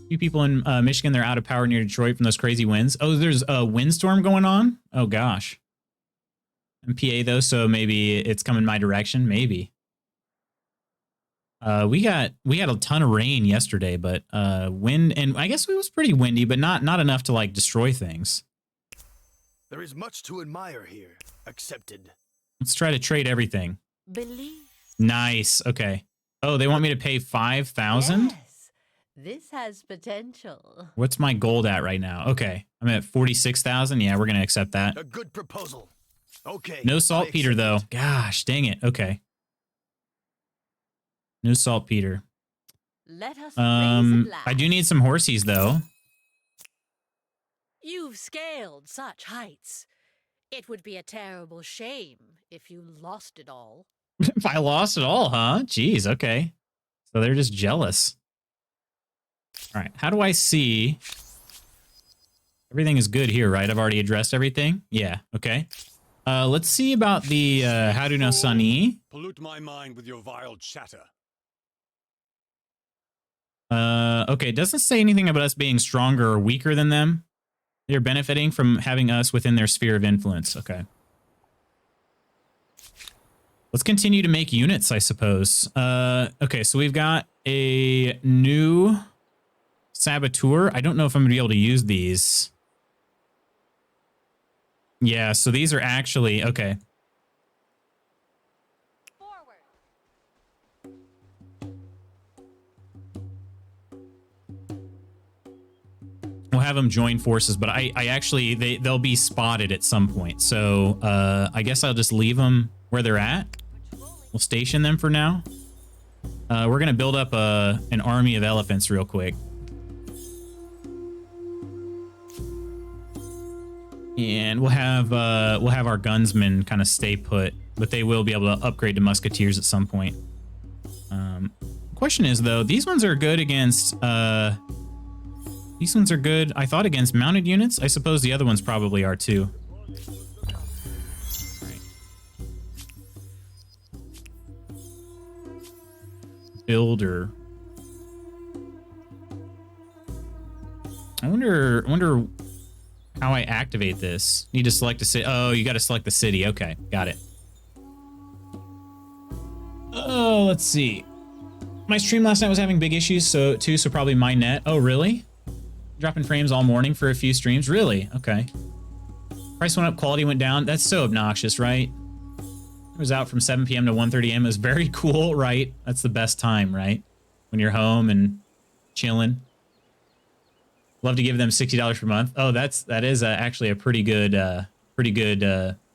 Few people in Michigan, they're out of power near Detroit from those crazy winds. Oh, there's a windstorm going on? Oh gosh. I'm PA though, so maybe it's coming my direction. Maybe. We had a ton of rain yesterday, but wind, and I guess it was pretty windy, but not enough to destroy things. There is much to admire here. Accepted. Let's try to trade everything. Believe. Nice. Okay. Oh, they want me to pay 5,000? Yes. This has potential. What's my gold at right now? Okay. I'm at 46,000. Yeah, we're going to accept that. A good proposal. Okay. No saltpeter though. Gosh, dang it. Okay. No saltpeter. Let us raise I do need some horsies though. You've scaled such heights. It would be a terrible shame if you lost it all. If I lost it all, huh? Jeez, okay. So they're just jealous. All right, how do I see? Everything is good here, right? I've already addressed everything. Yeah, okay. Let's see about the Haruno Sani. Pollute my mind with your vile chatter. Okay, it doesn't say anything about us being stronger or weaker than them. They're benefiting from having us within their sphere of influence. Okay. Let's continue to make units, I suppose. Okay, so we've got a new saboteur. I don't know if I'm going to be able to use these. Yeah, so these are actually... Okay. We'll have them join forces, but I actually... They'll be spotted at some point. So I guess I'll just leave them where they're at. We'll station them for now. We're gonna build up an army of elephants real quick. And we'll have our gunsmen kind of stay put, but they will be able to upgrade to musketeers at some point. Question is though, these ones are good against these ones are good, I thought, against mounted units. I suppose the other ones probably are too. Right. Builder. I wonder how I activate this. Need to select a city. Oh, you got to select the city. Okay, got it. Oh, let's see. My stream last night was having big issues, so probably my net. Oh, really? Dropping frames all morning for a few streams? Really? Okay. Price went up, quality went down. That's so obnoxious, right? It was out from 7 p.m. to 1:30 a.m. It was very cool, right? That's the best time, right? When you're home and chilling. Love to give them $60 per month. Oh, that is actually a pretty good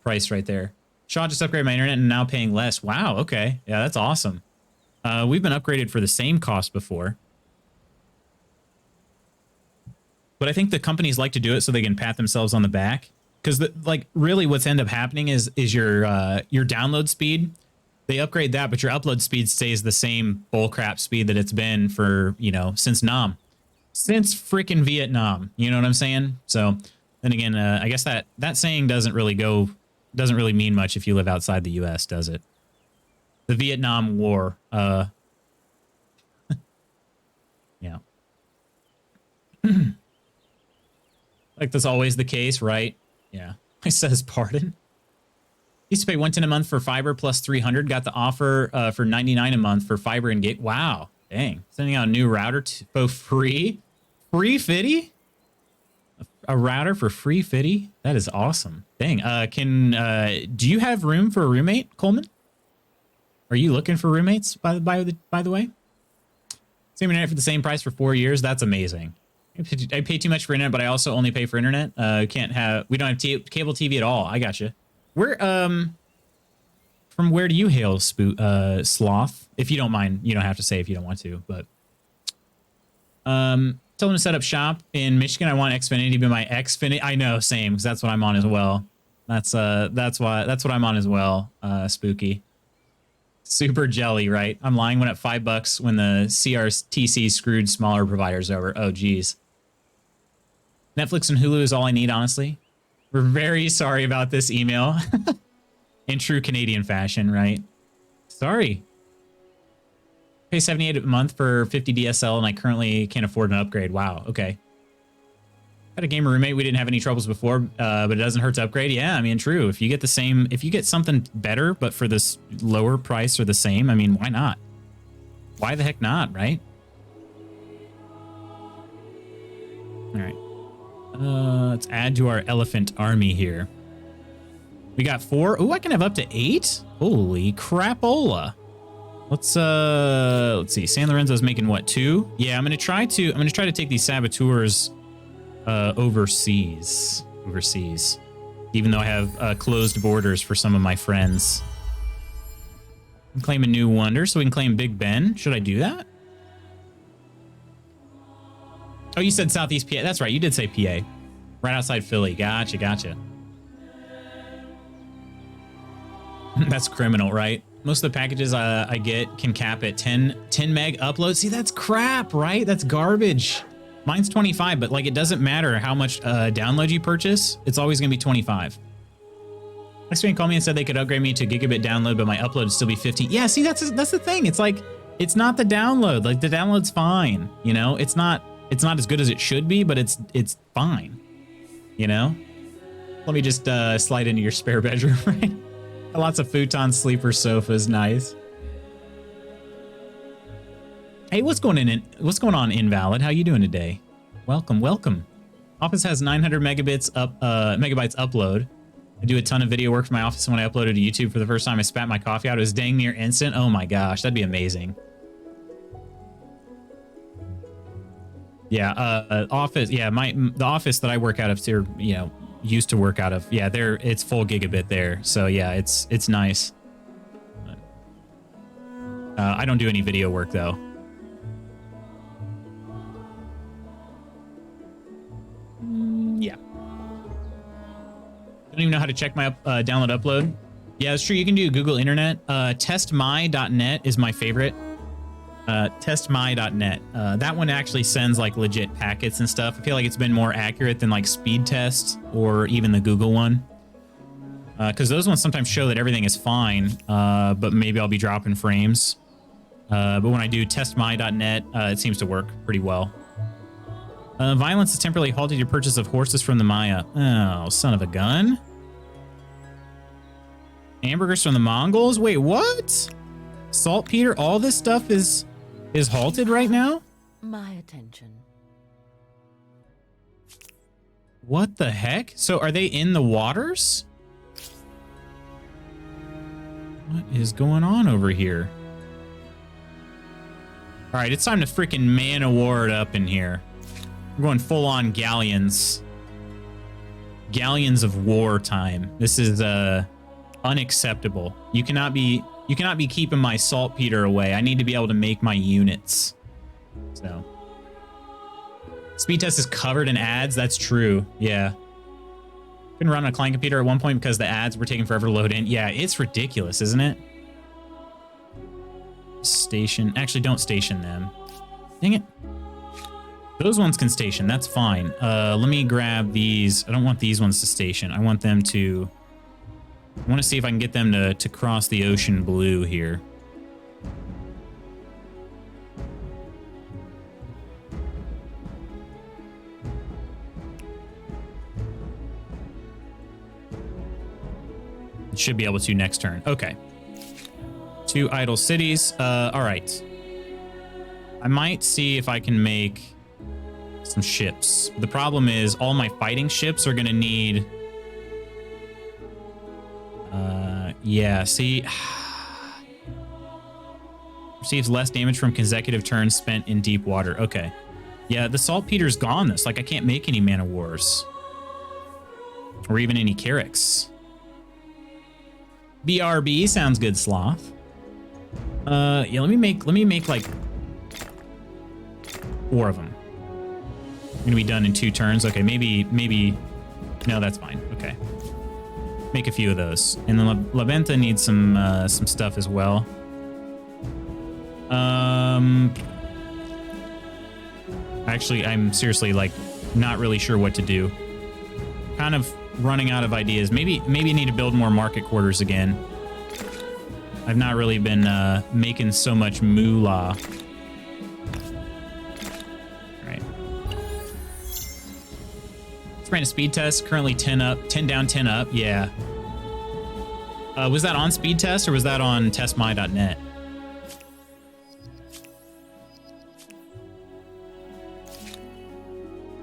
price right there. Shaw just upgraded my internet and now paying less. Wow. Okay. Yeah, that's awesome. We've been upgraded for the same cost before, but I think the companies like to do it so they can pat themselves on the back. Because like really, what's end up happening is your download speed. They upgrade that, but your upload speed stays the same bullcrap speed that it's been for since Nam. Since freaking Vietnam, you know what I'm saying? So then again, I guess that saying doesn't really mean much if you live outside the U.S., does it? The Vietnam War. Yeah. Like that's always the case, right? Yeah. It says pardon. Used to pay $110 a month for fiber plus $300. Got the offer for $99 a month for fiber and gate. Wow. Dang. Sending out a new router for free? Free fitty? A router for free fitty? That is awesome. Dang. Do you have room for a roommate, Coleman? Are you looking for roommates, by the way? Same internet for the same price for 4 years? That's amazing. I pay too much for internet, but I also only pay for internet. We don't have cable TV at all. I got you. From where do you hail, Sloth? If you don't mind, you don't have to say if you don't want to, but tell them to set up shop in Michigan. I want Xfinity to be my Xfinity. I know, same, because that's what I'm on as well. That's what I'm on as well. Spooky. Super jelly, right? I'm lying when at $5 when the CRTC screwed smaller providers over. Oh, geez. Netflix and Hulu is all I need, honestly. We're very sorry about this email. In true Canadian fashion, right? Sorry. Pay $78 a month for 50 DSL, and I currently can't afford an upgrade. Wow, okay. Had a gamer roommate. We didn't have any troubles before, but it doesn't hurt to upgrade. Yeah, I mean, true. If you get something better, but for this lower price or the same, I mean, why not? Why the heck not, right? All right. Let's add to our elephant army here. We got 4. Oh, I can have up to 8. Holy crapola. Let's see. San Lorenzo's making what, 2? Yeah, I'm gonna try to take these saboteurs overseas, even though I have closed borders for some of my friends. I'm claiming New Wonder, so we can claim Big Ben. Should I do that? Oh, you said Southeast PA. That's right, you did say PA. Right outside Philly. Gotcha. That's criminal, right? Most of the packages I get can cap at 10 meg upload. See, that's crap, right? That's garbage. Mine's 25, but like it doesn't matter how much download you purchase. It's always gonna be 25. Next week, called me and said they could upgrade me to gigabit download, but my upload would still be 15. Yeah, see, that's the thing. It's like it's not the download. Like the download's fine, you know. It's not as good as it should be, but it's fine, you know. Let me just slide into your spare bedroom, right? Lots of futon sleeper sofas, nice. Hey, what's going on, Invalid? How you doing today? Welcome. Office has 900 megabytes upload. I do a ton of video work for my office, and when I uploaded to YouTube for the first time, I spat my coffee out. It was dang near instant. Oh my gosh, that'd be amazing. Yeah, office. Yeah, the office that I work out of, or used to work out of. Yeah, it's full gigabit there. So yeah, it's nice. I don't do any video work, though. Yeah. I don't even know how to check my download upload. Yeah, it's true. You can do Google Internet. Testmy.net is my favorite. Testmy.net. That one actually sends like legit packets and stuff. I feel like it's been more accurate than like Speed Test or even the Google one. Because those ones sometimes show that everything is fine, but maybe I'll be dropping frames. But when I do testmy.net, it seems to work pretty well. Violence has temporarily halted your purchase of horses from the Maya. Oh, son of a gun. Hamburgers from the Mongols? Wait, what? Saltpeter? All this stuff is halted right now? My attention. What the heck? So are they in the waters? What is going on over here? All right, it's time to freaking man-o-war it up in here. We're going full-on galleons. Galleons of war time. This is unacceptable. You cannot be keeping my saltpeter away. I need to be able to make my units. So, speed test is covered in ads. That's true. Yeah. Couldn't run on a client computer at one point because the ads were taking forever to load in. Yeah, it's ridiculous, isn't it? Station. Actually, don't station them. Dang it. Those ones can station. That's fine. Let me grab these. I don't want these ones to station. I want them to... I want to see if I can get them to cross the ocean blue here. It should be able to next turn. Okay. 2 idle cities. All right. I might see if I can make some ships. The problem is all my fighting ships are going to need... yeah, see... Receives less damage from consecutive turns spent in deep water. Okay. Yeah, the saltpeter's gone. This. Like, I can't make any Man of Wars. Or even any Carracks. BRB sounds good, Sloth. Yeah, let me make like 4 of them. Gonna be done in 2 turns. Okay, maybe no, that's fine. Okay. Make a few of those. And then La Venta needs some stuff as well. Actually, I'm seriously like not really sure what to do. Kind of running out of ideas. Maybe I need to build more market quarters again. I've not really been making so much moolah. All right. Ran a speed test. Currently 10 up, 10 down, 10 up. Yeah. Was that on speed test or was that on testmy.net?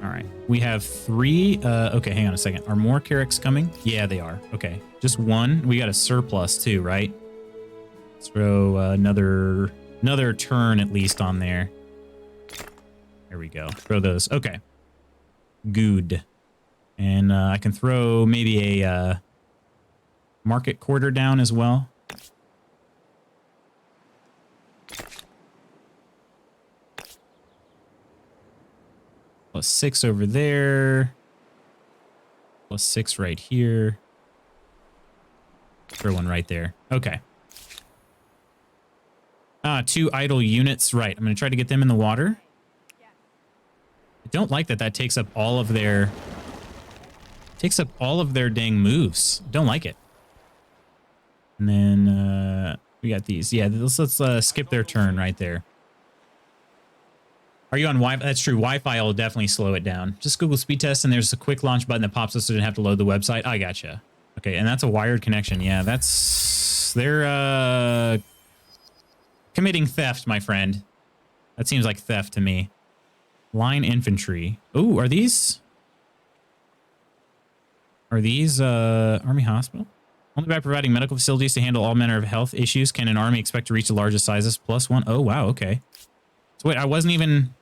All right. We have 3. Okay, hang on a second. Are more Carracks coming? Yeah, they are. Okay. Just 1. We got a surplus too, right? Let's throw another turn at least on there. There we go. Throw those. Okay. Good. And I can throw maybe a market quarter down as well. +6 over there. +6 right here. Throw one right there. Okay. 2 idle units. Right. I'm going to try to get them in the water. I don't like that takes up all of their... Takes up all of their dang moves. Don't like it. And then we got these. Yeah, let's skip their turn right there. Are you on Wi-Fi? That's true. Wi-Fi will definitely slow it down. Just Google speed test and there's a quick launch button that pops up so you didn't have to load the website. I gotcha. Okay, and that's a wired connection. Yeah, that's... They're committing theft, my friend. That seems like theft to me. Line infantry. Ooh, are these... Army hospital? Only by providing medical facilities to handle all manner of health issues can an army expect to reach the largest sizes. +1. Oh, wow. Okay. So wait, I wasn't even...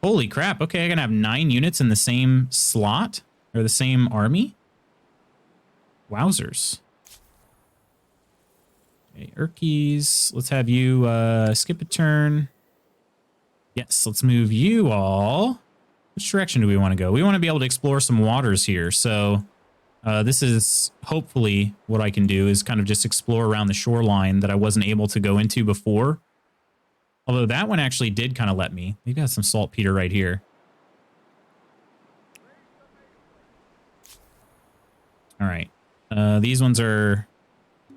Holy crap. Okay, I can have 9 units in the same slot? Or the same army? Wowzers. Okay, Urkies. Let's have you skip a turn. Yes, let's move you all. Which direction do we want to go? We want to be able to explore some waters here. So this is hopefully what I can do is kind of just explore around the shoreline that I wasn't able to go into before. Although that one actually did kind of let me. We've got some saltpeter right here. All right. These ones are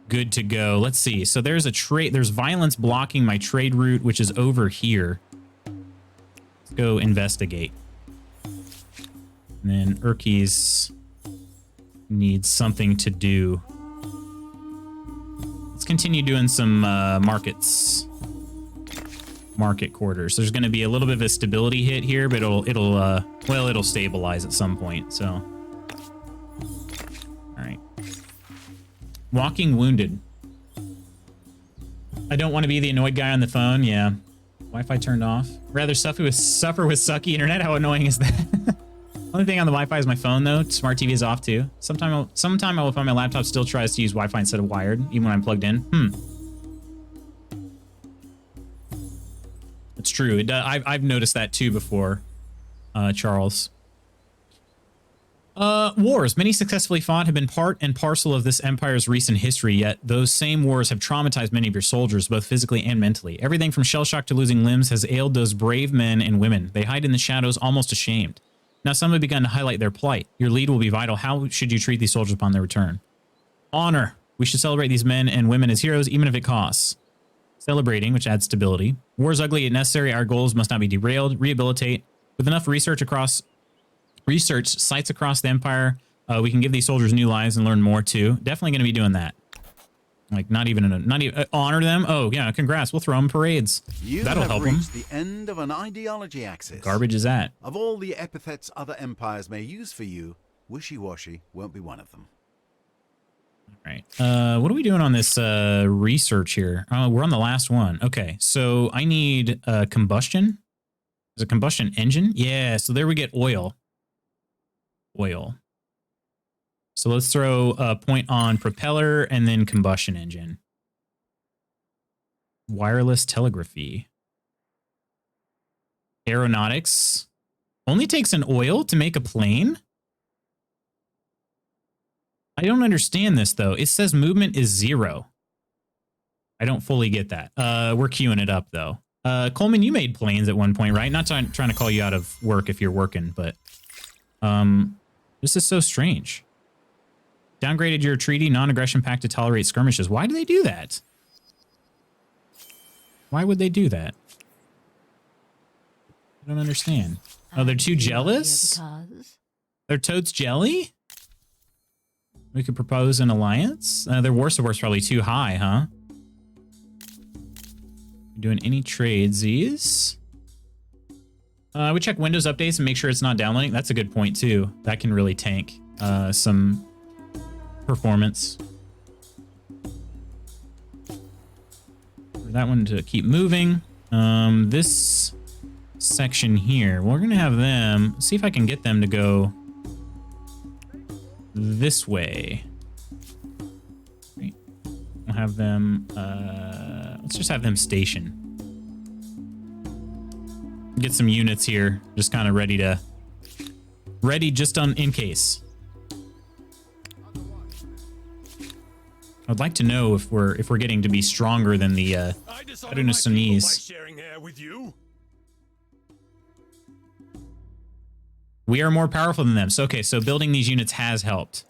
good to go. Let's see. So there's a trade. There's violence blocking my trade route, which is over here. Let's go investigate. And then Urkies needs something to do. Let's continue doing some markets. Market quarters. There's going to be a little bit of a stability hit here, but it'll stabilize at some point. So, all right. Walking wounded. I don't want to be the annoyed guy on the phone. Yeah. Wi-Fi turned off. Rather suffer with sucky internet. How annoying is that? Only thing on the Wi-Fi is my phone, though. Smart TV is off too. Sometime I will find my laptop still tries to use Wi-Fi instead of wired, even when I'm plugged in. It's true. I've noticed that too before, Charles. Wars, many successfully fought, have been part and parcel of this empire's recent history, yet those same wars have traumatized many of your soldiers, both physically and mentally. Everything from shell shock to losing limbs has ailed those brave men and women. They hide in the shadows, almost ashamed. Now some have begun to highlight their plight. Your lead will be vital. How should you treat these soldiers upon their return? Honor. We should celebrate these men and women as heroes, even if it costs. Celebrating, which adds stability. War is ugly and necessary. Our goals must not be derailed. Rehabilitate. With enough research sites across the Empire, we can give these soldiers new lives and learn more too. Definitely going to be doing that. Like not even honor them. Oh yeah, congrats. We'll throw them parades. That'll help them. You have reached the end of an ideology axis. Garbage is that. Of all the epithets other empires may use for you, wishy-washy won't be one of them. All right. What are we doing on this research here? Oh, we're on the last one. Okay, so I need combustion. Is a combustion engine? Yeah, so there we get oil. Oil. So let's throw a point on propeller and then combustion engine. Wireless telegraphy. Aeronautics. Only takes an oil to make a plane? I don't understand this, though. It says movement is 0. I don't fully get that. We're queuing it up, though. Coleman, you made planes at one point, right? Not trying to call you out of work if you're working, but this is so strange. Downgraded your treaty non-aggression pact to tolerate skirmishes. Why do they do that? Why would they do that? I don't understand. Oh, they're too jealous? They're totes jelly? We could propose an alliance? Their war support's probably too high, huh? Doing any tradesies? We check Windows updates and make sure it's not downloading. That's a good point, too. That can really tank some performance. For that one to keep moving. This section here, we're going to have them... See if I can get them to go this way. Right. We'll have them... let's just have them station. Get some units here, just kind of ready just in case. I'd like to know if we're getting to be stronger than the Harunosunese. We are more powerful than them. So okay, so building these units has helped.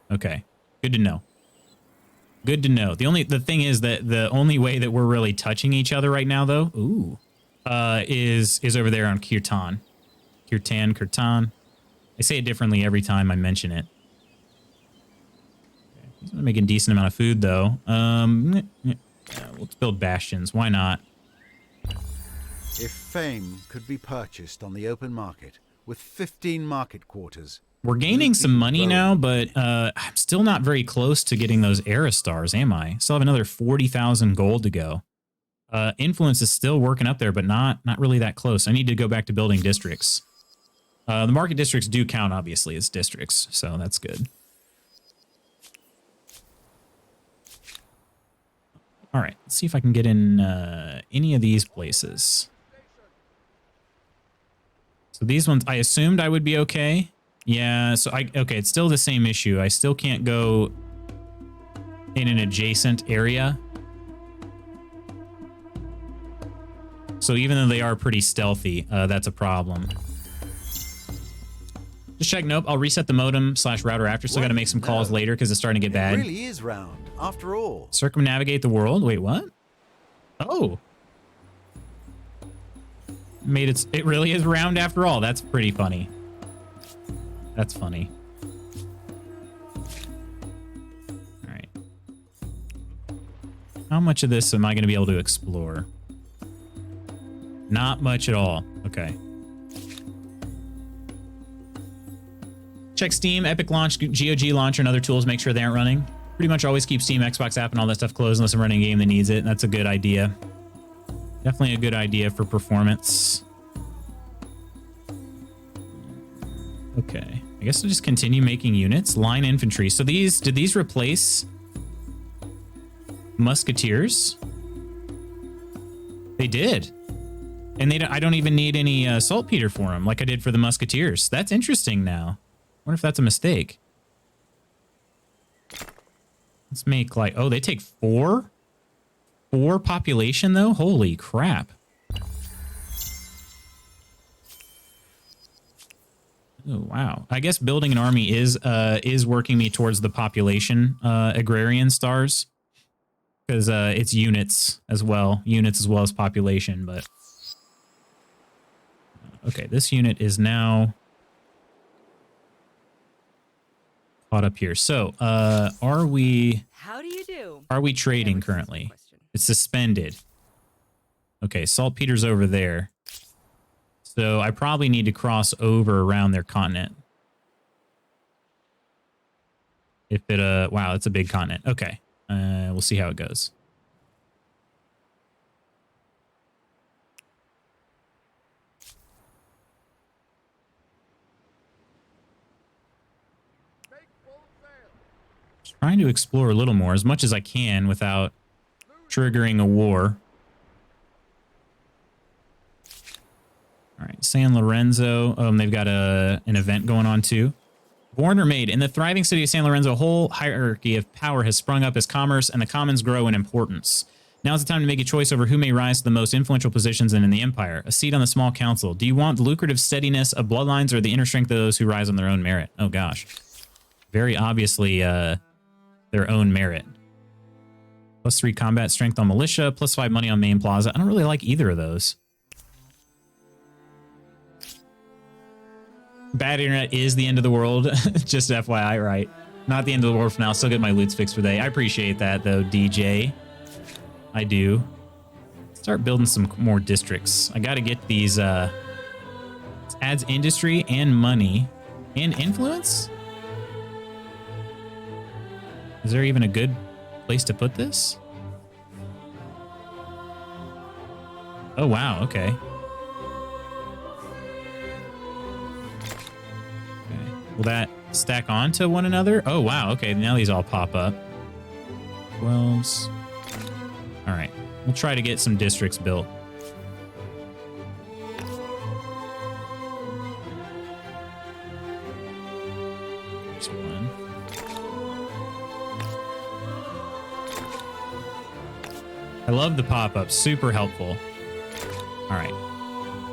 Okay, good to know. Good to know. The thing is that the only way that we're really touching each other right now, though, is over there on Kirtan. Kirtan. I say it differently every time I mention it. Okay. He's making a decent amount of food, though. Let's build bastions. Why not? If fame could be purchased on the open market with 15 market quarters, we're gaining some money now, but I'm still not very close to getting those Era Stars, am I? Still have another 40,000 gold to go. Influence is still working up there, but not really that close. I need to go back to building districts. The market districts do count, obviously, as districts, so that's good. All right, let's see if I can get in any of these places. So these ones, I assumed I would be okay. Yeah, so okay, it's still the same issue. I still can't go in an adjacent area. So even though they are pretty stealthy, that's a problem. Just check. Nope. I'll reset the modem / router after. Still got to make some calls later because it's starting to get bad. It really is round, after all. Circumnavigate the world. Wait, what? Oh. Made it. It really is round after all. That's pretty funny. That's funny. All right. How much of this am I going to be able to explore? Not much at all. Okay. Check Steam, Epic Launch, GOG Launcher, and other tools. Make sure they aren't running. Pretty much always keep Steam, Xbox app, and all that stuff closed unless I'm running a game that needs it. That's a good idea. Definitely a good idea for performance. Okay. I guess I'll just continue making units. Line infantry. So these, did these replace musketeers? They did. And they don't, I don't even need any saltpeter for them like I did for the musketeers. That's interesting now. I wonder if that's a mistake. Let's make like, oh, they take 4 population though? Holy crap. Oh, wow. I guess building an army is working me towards the population agrarian stars. Because it's units as well. Units as well as population, but... Okay, this unit is now caught up here. So, are we... How do you do? Are we trading currently? It's suspended. Okay, saltpeter's over there. So I probably need to cross over around their continent. If it, wow, it's a big continent. Okay, we'll see how it goes. Just trying to explore a little more, as much as I can without triggering a war. All right, San Lorenzo. They've got an event going on too. Born or made. In the thriving city of San Lorenzo, a whole hierarchy of power has sprung up as commerce and the commons grow in importance. Now is the time to make a choice over who may rise to the most influential positions in the empire. A seat on the small council. Do you want the lucrative steadiness of bloodlines or the inner strength of those who rise on their own merit? Oh gosh. Very obviously their own merit. +3 combat strength on militia, +5 money on main plaza. I don't really like either of those. Bad internet is the end of the world. Just FYI, right? Not the end of the world for now. Still get my loots fixed for the day. I appreciate that, though, DJ. I do. Start building some more districts. I got to get these... adds industry and money. And influence? Is there even a good place to put this? Oh, wow. Okay. Will that stack onto one another? Oh, wow. Okay, now these all pop up. 12s. All right. We'll try to get some districts built. There's one. I love the pop-ups. Super helpful. All right.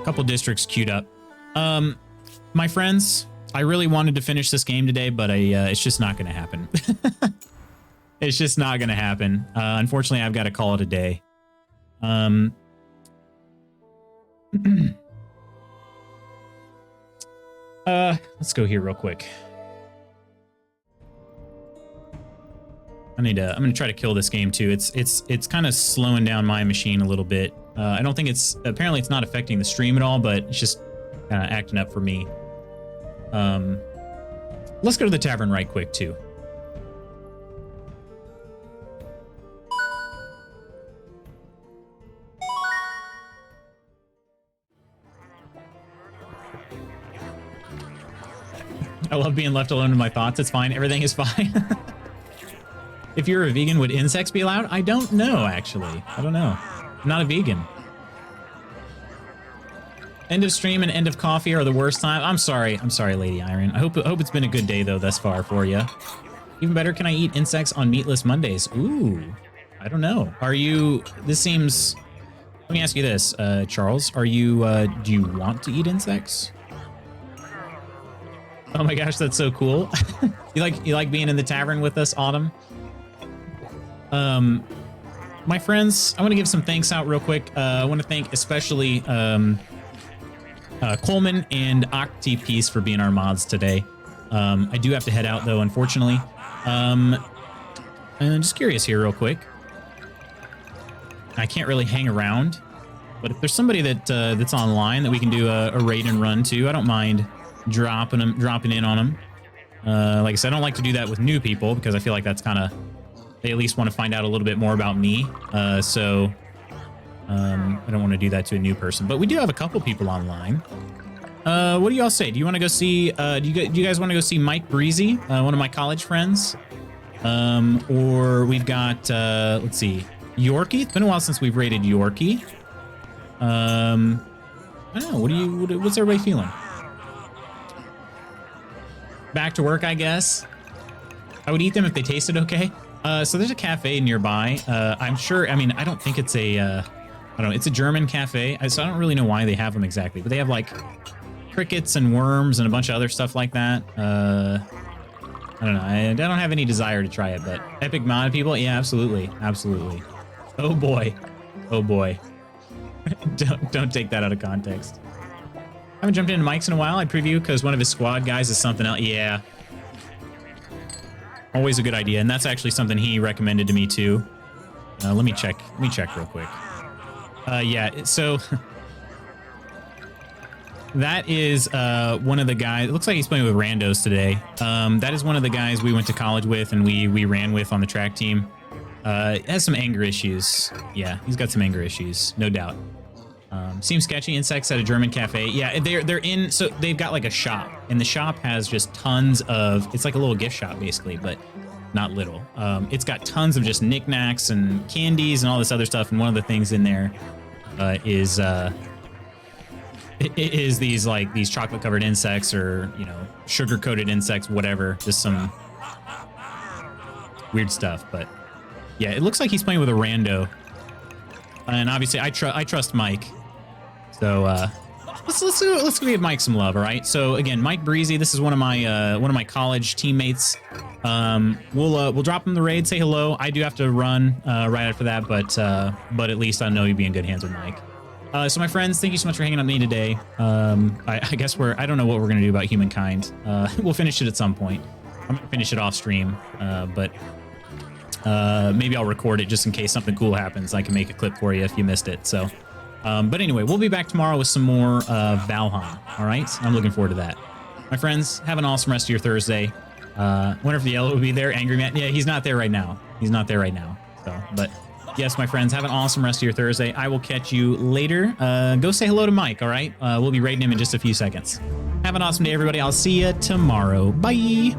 A couple districts queued up. My friends... I really wanted to finish this game today, but it's just not going to happen. It's just not going to happen. Unfortunately, I've got to call it a day. Let's go here real quick. I'm going to try to kill this game too. It's kind of slowing down my machine a little bit. I don't think apparently it's not affecting the stream at all, but it's just kind of acting up for me. Let's go to the tavern right quick too. I love being left alone in my thoughts. It's fine. Everything is fine. If you're a vegan, would insects be allowed? I don't know, actually. I don't know. I'm not a vegan. End of stream and end of coffee are the worst time. I'm sorry, Lady Iron. I hope it's been a good day though thus far for you. Even better, can I eat insects on meatless Mondays? Ooh, I don't know. Are you? This seems. Let me ask you this, Charles. Are you? Do you want to eat insects? Oh my gosh, that's so cool. you like being in the tavern with us, Autumn? My friends, I want to give some thanks out real quick. I want to thank especially Coleman and Octipiece for being our mods today. I do have to head out though, unfortunately. And I'm just curious here real quick. I can't really hang around, but if there's somebody that that's online that we can do a raid and run to, I don't mind dropping in on them. Like I said, I don't like to do that with new people because I feel like that's kind of, they at least want to find out a little bit more about me. So I don't want to do that to a new person, but we do have a couple people online. What do y'all say? Do you want to go see, do you guys want to go see Mike Breezy, one of my college friends? Or we've got, let's see, Yorkie. It's been a while since we've raided Yorkie. I don't know. What's everybody feeling? Back to work, I guess. I would eat them if they tasted okay. So there's a cafe nearby. I'm sure, I mean, I don't think it's a, I don't know, it's a German cafe. So I don't really know why they have them exactly, but they have like crickets and worms and a bunch of other stuff like that. I don't know. I don't have any desire to try it, but epic mod people. Yeah, absolutely. Absolutely. Oh boy. Oh boy. don't take that out of context. I haven't jumped into Mike's in a while. I preview because one of his squad guys is something else. Yeah. Always a good idea. And that's actually something he recommended to me too. Let me check real quick. Yeah, so that is one of the guys. It looks like he's playing with randos today. That is one of the guys we went to college with and we ran with on the track team. Has some anger issues. Yeah, he's got some anger issues, no doubt. Seems sketchy. Insects at a German cafe. Yeah, they're in. So they've got like a shop, and the shop has just tons of. It's like a little gift shop basically, but not little. It's got tons of just knickknacks and candies and all this other stuff. And one of the things in there is these chocolate covered insects or sugar coated insects, whatever. Just some weird stuff, but yeah, it looks like he's playing with a rando. And obviously, I trust Mike. So let's give Mike some love, all right? So again, Mike Breezy, this is one of my college teammates. We'll drop him the raid, say hello. I do have to run right after that, but at least I know you'll be in good hands with Mike. So my friends, thank you so much for hanging out with me today. I guess I don't know what we're gonna do about Humankind. We'll finish it at some point. I'm gonna finish it off stream, but maybe I'll record it just in case something cool happens. I can make a clip for you if you missed it. So, but anyway, we'll be back tomorrow with some more Valheim. All right, I'm looking forward to that. My friends, have an awesome rest of your Thursday. Wonder if the yellow will be there. Angry Man, yeah, he's not there right now. He's not there right now. So, but yes, my friends, have an awesome rest of your Thursday. I will catch you later. Go say hello to Mike. All right, we'll be raiding him in just a few seconds. Have an awesome day, everybody. I'll see you tomorrow. Bye.